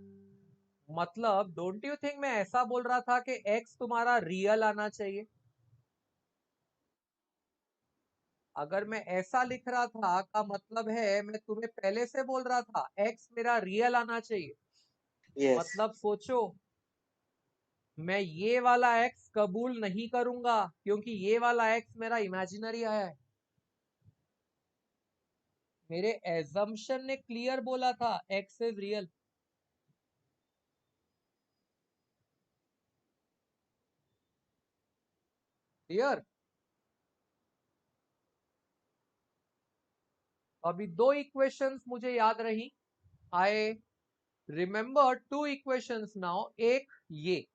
मतलब डोंट यू थिंक मैं ऐसा बोल रहा था कि x तुम्हारा रियल आना चाहिए? अगर मैं ऐसा लिख रहा था का मतलब है मैं तुम्हें पहले से बोल रहा था x मेरा रियल आना चाहिए। Yes. मतलब सोचो, मैं ये वाला x कबूल नहीं करूंगा क्योंकि ये वाला x मेरा इमेजिनरी आया है। मेरे एजम्पशन ने क्लियर बोला था x इज रियल। क्लियर? अभी दो इक्वेशंस मुझे याद रही। I remember 2 equations now. एक ये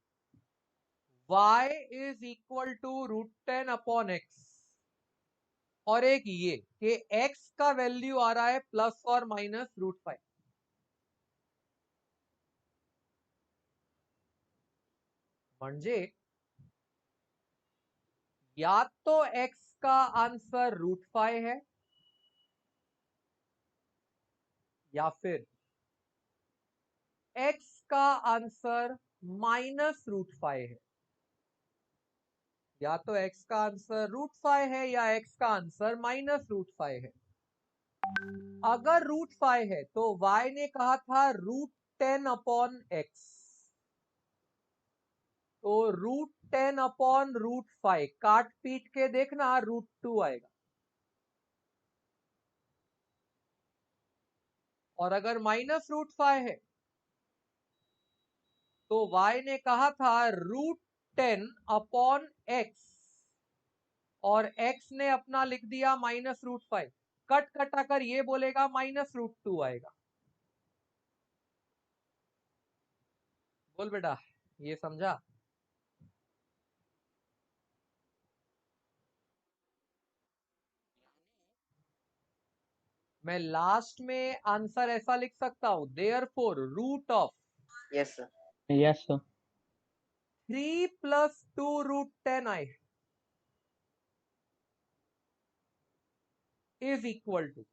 y is equal to √10/x और एक ये कि x का वैल्यू आ रहा है प्लस और माइनस √5। म्हणजे या तो x का आंसर √5 है या फिर x का आंसर -√5 है। या तो x का आंसर √5 है या x का आंसर -√5 है। अगर √5 है तो y ने कहा था √10/x, तो √10/√5 काट पीट के देखना √2 आएगा। और अगर -√5 है तो y ने कहा था √10/x और x ने अपना लिख दिया -√5। कट कटाकर ये बोलेगा -√2 आएगा। बोल बेटा, ये समझा? मैं लास्ट में आंसर ऐसा लिख सकता हूं, therefore root of Yes, sir. Yes, sir. 3 + 2 √10i is equal to,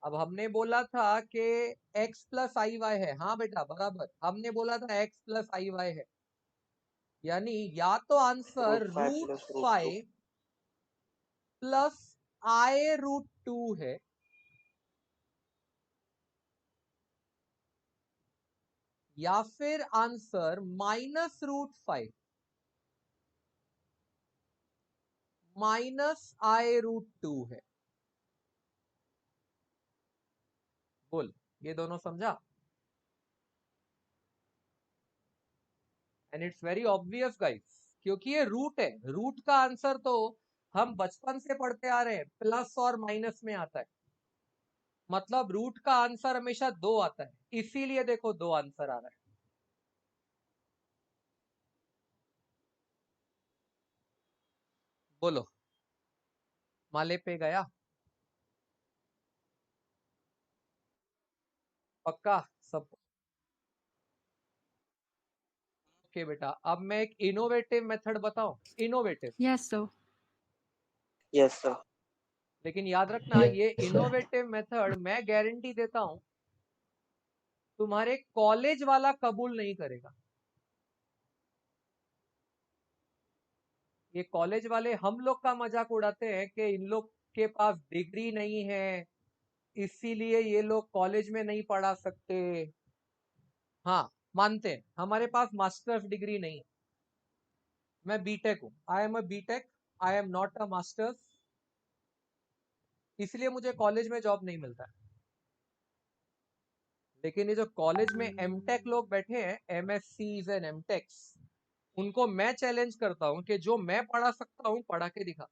अब हमने बोला था कि x + iy है। हाँ बेटा बराबर, हमने बोला था x + iy है, यानी या तो आंसर √5 plus √2. √5 प्लस i √2 है या फिर आंसर -√5 -i √2 है। बोल, ये दोनों समझा? And it's very obvious guys, क्योंकि ये रूट है। रूट का आंसर तो हम बचपन से पढ़ते आ रहे हैं, प्लस और माइनस में आता है। मतलब रूट का आंसर हमेशा 2 आता है, इसीलिए देखो 2 आंसर आ रहा है। बोलो, माले पे गया? पक्का सब? ओके बेटा, अब मैं एक इनोवेटिव मेथड बताऊं, innovative, Yes, sir. Yes, sir. लेकिन याद रखना Yes, ये sir. इनोवेटिव मेथड मैं गारंटी देता हूं तुम्हारे कॉलेज वाला कबूल नहीं करेगा। ये कॉलेज वाले हम लोग का मजाक उड़ाते हैं कि इन लोग के पास डिग्री नहीं है, इसीलिए ये लोग कॉलेज में नहीं पढ़ा सकते। हाँ, मानते हैं हमारे पास मास्टर्स डिग्री नहीं है, मैं बीटेक हूं, I am a BTech, I am not a masters, इसलिए मुझे कॉलेज में जॉब नहीं मिलता है। लेकिन ये जो कॉलेज में एमटेक लोग बैठे हैं, एमएससीज एंड एमटेक्स, उनको मैं चैलेंज करता हूं कि जो मैं पढ़ा सकता हूं पढ़ा के दिखा,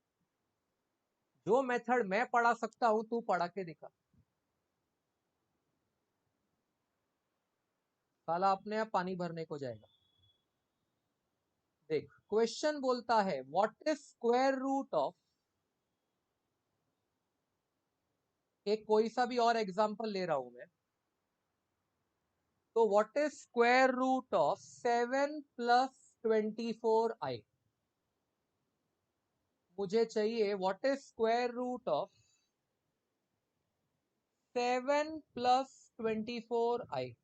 जो मेथड मैं पढ़ा सकता हूं तू पढ़ा के दिखा। साला अपने आप पानी भरने को जाएगा। देख, क्वेश्चन बोलता है what is square root of, एक कोई सा भी और एग्जांपल ले रहा हूं मैं, तो what is square root of 7 + 24i। मुझे चाहिए what is square root of 7 + 24i।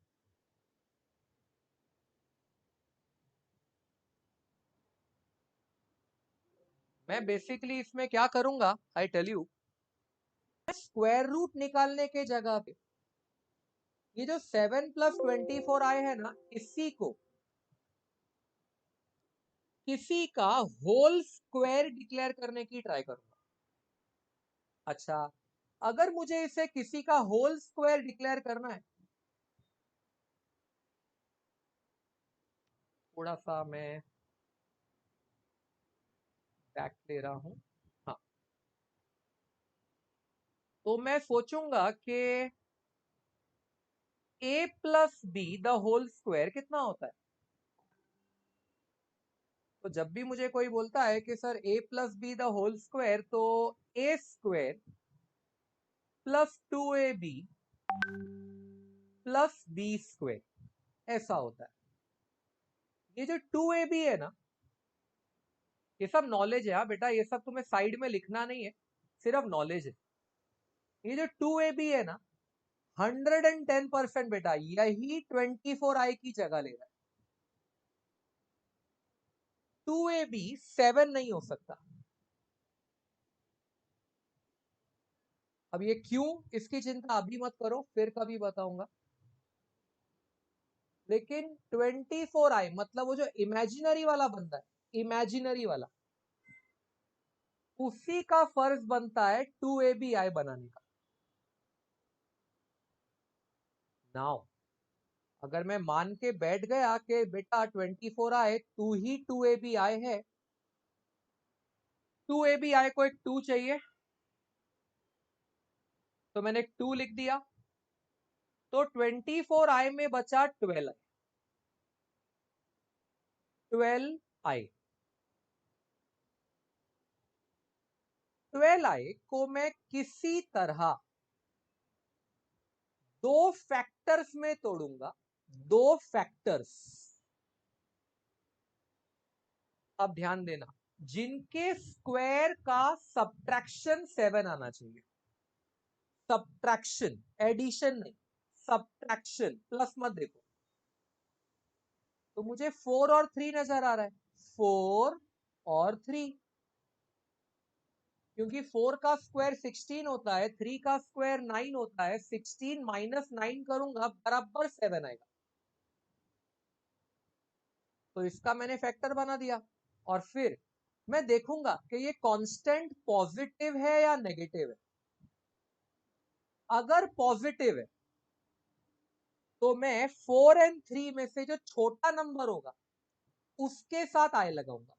मैं बेसिकली इसमें क्या करूंगा, I tell you, square root निकालने के जगह पे ये जो 7 + 24i है ना, इसी को किसी का होल स्क्वायर डिक्लेयर करने की ट्राई करूंगा। अच्छा, अगर मुझे इसे किसी का होल स्क्वायर डिक्लेयर करना है, थोड़ा सा मैं बैक ले रहा हूं, हाँ, तो मैं सोचूंगा कि a + b the whole square कितना होता है। तो जब भी मुझे कोई बोलता है कि sir a + b the whole square, तो a square + 2ab + b square ऐसा होता है। ये जो 2ab है ना, ये सब नॉलेज है। हाँ बेटा, ये सब तुम्हें साइड में लिखना नहीं है, सिर्फ नॉलेज है। ये जो 2ab है ना, 110% बेटा यही 24i की जगह ले रहा है। 2ab 7 नहीं हो सकता। अब ये क्यों, इसकी चिंता अभी मत करो, फिर कभी बताऊंगा। लेकिन 24i मतलब वो जो इमेजिनरी वाला बंदा है, इमेजिनरी वाला, उसी का फर्ज बनता है 2abi बनाने का। नाउ अगर मैं मान के बैठ गया कि बेटा 24i तू ही 2abi है, 2abi को एक 2 चाहिए, तो मैंने एक 2 लिख दिया, तो 24i में बचा 12i। 12i को मैं किसी तरह दो फैक्टर्स में तोड़ूंगा, दो फैक्टर्स। अब ध्यान देना, जिनके स्क्वायर का सब्ट्रैक्शन 7 आना चाहिए। सब्ट्रैक्शन, एडिशन नहीं, सब्ट्रैक्शन, प्लस मत देखो। तो मुझे 4 और 3 नजर आ रहा है, 4 और 3, क्योंकि 4 का स्क्वायर 16 होता है, 3 का स्क्वायर 9 होता है, 16 - 9 करूंगा बराबर 7 आएगा। तो इसका मैंने फैक्टर बना दिया, और फिर मैं देखूंगा कि ये कांस्टेंट पॉजिटिव है या नेगेटिव है। अगर पॉजिटिव है तो मैं 4 और 3 में से जो छोटा नंबर होगा उसके साथ आई लगाऊंगा,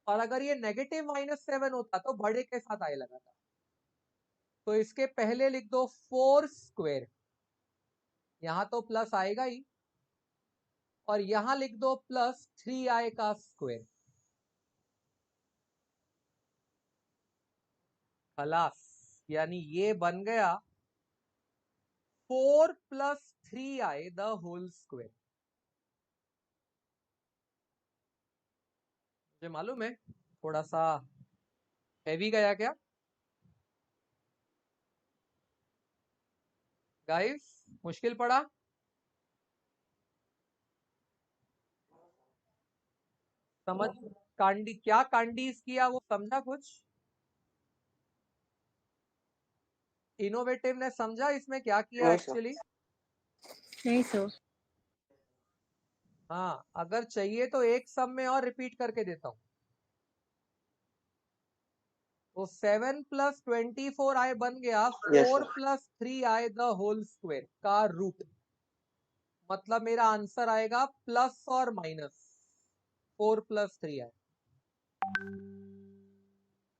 और अगर ये नेगेटिव -7 होता तो बड़े के साथ आई लगाता। तो इसके पहले लिख दो 4 स्क्वायर, यहां तो प्लस आएगा ही, और यहां लिख दो +3i का स्क्वायर। खलास, यानी ये बन गया 4 + 3i द होल स्क्वायर। मुझे मालूम है थोड़ा सा हैवी गया क्या गाइस, मुश्किल पड़ा? समझ कांडी क्या कांडीज किया वो समझा? कुछ इनोवेटिव ने समझा इसमें क्या किया No, sir. एक्चुअली? नहीं सर। हाँ, अगर चाहिए तो एक सम में और रिपीट करके देता हूं। तो 7 + 24i बन गया Yes, 4 sir. + 3i the whole square का रूट। मतलब मेरा आंसर आएगा प्लस और माइनस 4 + 3i।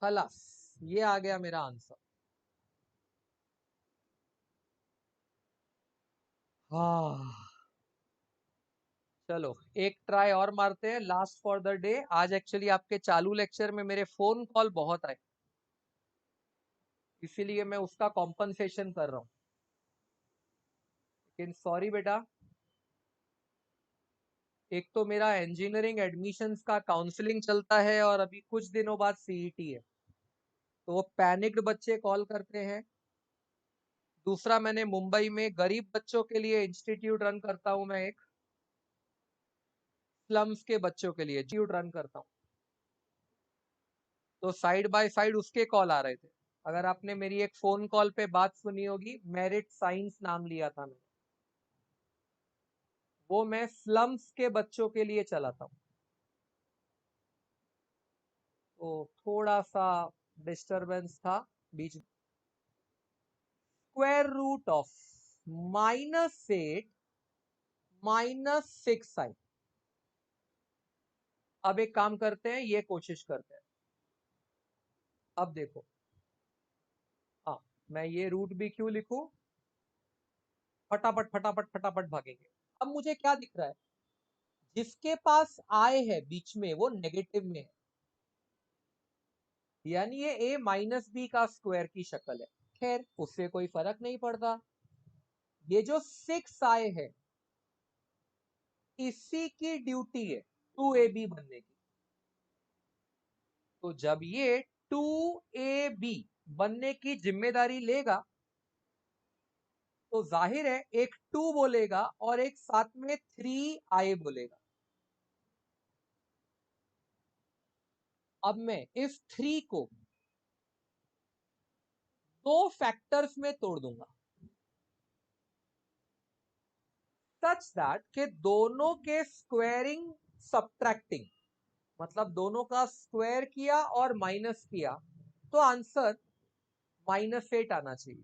खलास, ये आ गया मेरा आंसर। हाँ, चलो एक ट्राई और मारते हैं, लास्ट फॉर द डे। आज एक्चुअली आपके चालू लेक्चर में मेरे फोन कॉल बहुत आए, इसीलिए मैं उसका कॉम्पनसेशन कर रहा हूं। लेकिन सॉरी बेटा, एक तो मेरा इंजीनियरिंग एडमिशन्स का काउंसलिंग चलता है और अभी कुछ दिनों बाद सीईटी है, तो वो पैनिक्ड बच्चे कॉल करते हैं। दूसरा, मैंने मुंबई में गरीब बच्चों के लिए इंस्टीट्यूट रन करता हूं, मैं एक स्लम्स के बच्चों के लिए इंस्टीट्यूट रन करता हूं, तो साइड बाय साइड उसके कॉल आ रहे थे। अगर आपने मेरी एक फोन कॉल पे बात सुनी होगी, मेरिट साइंस नाम लिया था मैंने, वो मैं स्लम्स के बच्चों के लिए चलाता हूं। तो थोड़ा सा डिस्टरबेंस था बीच। Square root of -8 - 6i। अब एक काम करते हैं, ये कोशिश करते हैं। अब देखो, हाँ, मैं ये रूट भी क्यों लिखूं, फटाफट फटाफट फटाफट भागेंगे। अब मुझे क्या दिख रहा है, जिसके पास आय है बीच में वो नेगेटिव में है, यानी ये a - b का स्क्वायर की शक्ल है। खैर, उससे कोई फर्क नहीं पड़ता। ये जो 6i है, इसी की ड्यूटी है 2ab बनने की। तो जब ये 2ab बनने की जिम्मेदारी लेगा, तो जाहिर है एक 2 बोलेगा और एक साथ में 3i बोलेगा। अब मैं इस 3 को 2 फैक्टर्स में तोड़ दूंगा, सच दैट के दोनों के स्क्वायरिंग सब्ट्रैक्टिंग, मतलब दोनों का स्क्वायर किया और माइनस किया, तो आंसर -8 आना चाहिए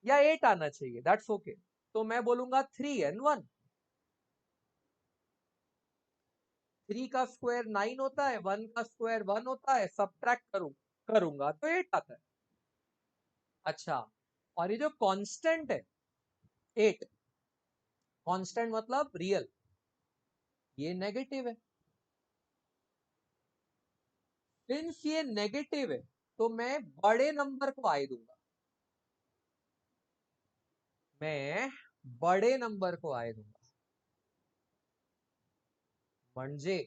या 8 आना चाहिए, दैट्स ओके। तो मैं बोलूंगा 3n1। 3 का स्क्वायर 9 होता है, 1 का स्क्वायर 1 होता है, सब्ट्रैक्ट करूंगा तो 8 आता है। अच्छा, और ये जो कांस्टेंट है 8, कांस्टेंट मतलब रियल, ये नेगेटिव है। सिंस ये नेगेटिव है, तो मैं बड़े नंबर को आई दूंगा, मैं बड़े नंबर को आए दूंगा। म्हणजे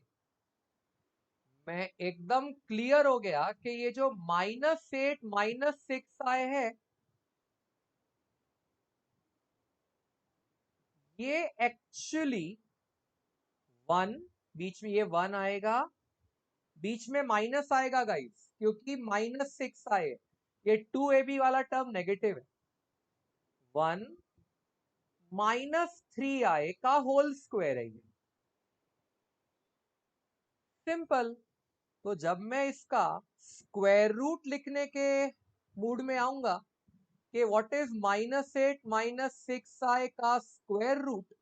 मैं एकदम क्लियर हो गया कि ये जो -8 - 6i है, ये एक्चुअली 1, बीच में ये 1 आएगा, बीच में माइनस आएगा गाइस, क्योंकि -6i है। ये 2ab वाला टर्म नेगेटिव है। 1 - 3i का होल स्क्वायर है ये, सिंपल। तो जब मैं इसका स्क्वायर रूट लिखने के मूड में आऊंगा कि व्हाट इज -8 - 6i का स्क्वायर रूट,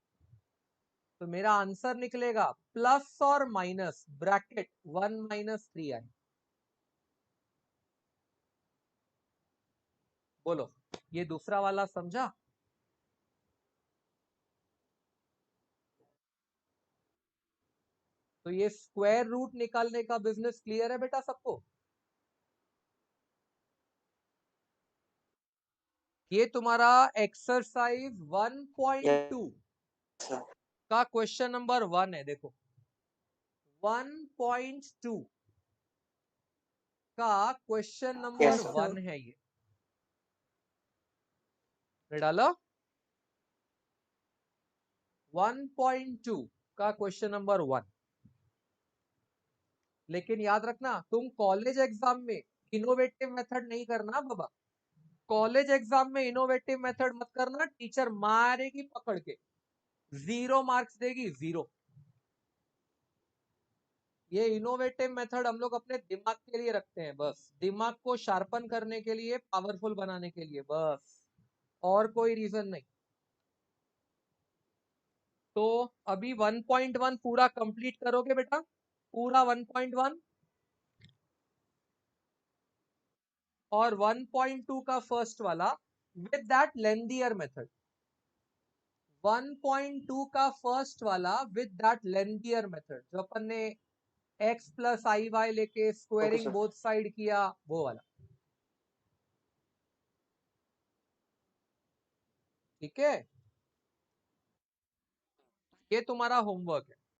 तो मेरा आंसर निकलेगा प्लस और माइनस ब्रैकेट 1 - 3i। बोलो, ये दूसरा वाला समझा? तो ये स्क्वायर रूट निकालने का बिजनेस क्लियर है बेटा सबको? ये तुम्हारा एक्सरसाइज 1.2 Yes, sir. का क्वेश्चन नंबर 1 है। देखो 1.2 का क्वेश्चन नंबर Yes, sir. 1 है ये डालो 1.2 का क्वेश्चन नंबर 1। लेकिन याद रखना तुम कॉलेज एग्जाम में इनोवेटिव मेथड नहीं करना बाबा। कॉलेज एग्जाम में इनोवेटिव मेथड मत करना, टीचर मारेगी पकड़ के, 0 मार्क्स देगी, 0। ये इनोवेटिव मेथड हम लोग अपने दिमाग के लिए रखते हैं, बस दिमाग को शार्पन करने के लिए, पावरफुल बनाने के लिए, बस और कोई रीजन नहीं। तो अभी 1.1 पूरा कंप्लीट करोगे बेटा, पूरा 1.1 और 1.2 का फर्स्ट वाला विद दैट लेंथियर मेथड। 1.2 का फर्स्ट वाला विद दैट लेंथियर मेथड जो अपन ने x प्लस आई वाई लेके स्क्वायरिंग sir. बोथ साइड किया, वो वाला। ठीक है, ये तुम्हारा होमवर्क है।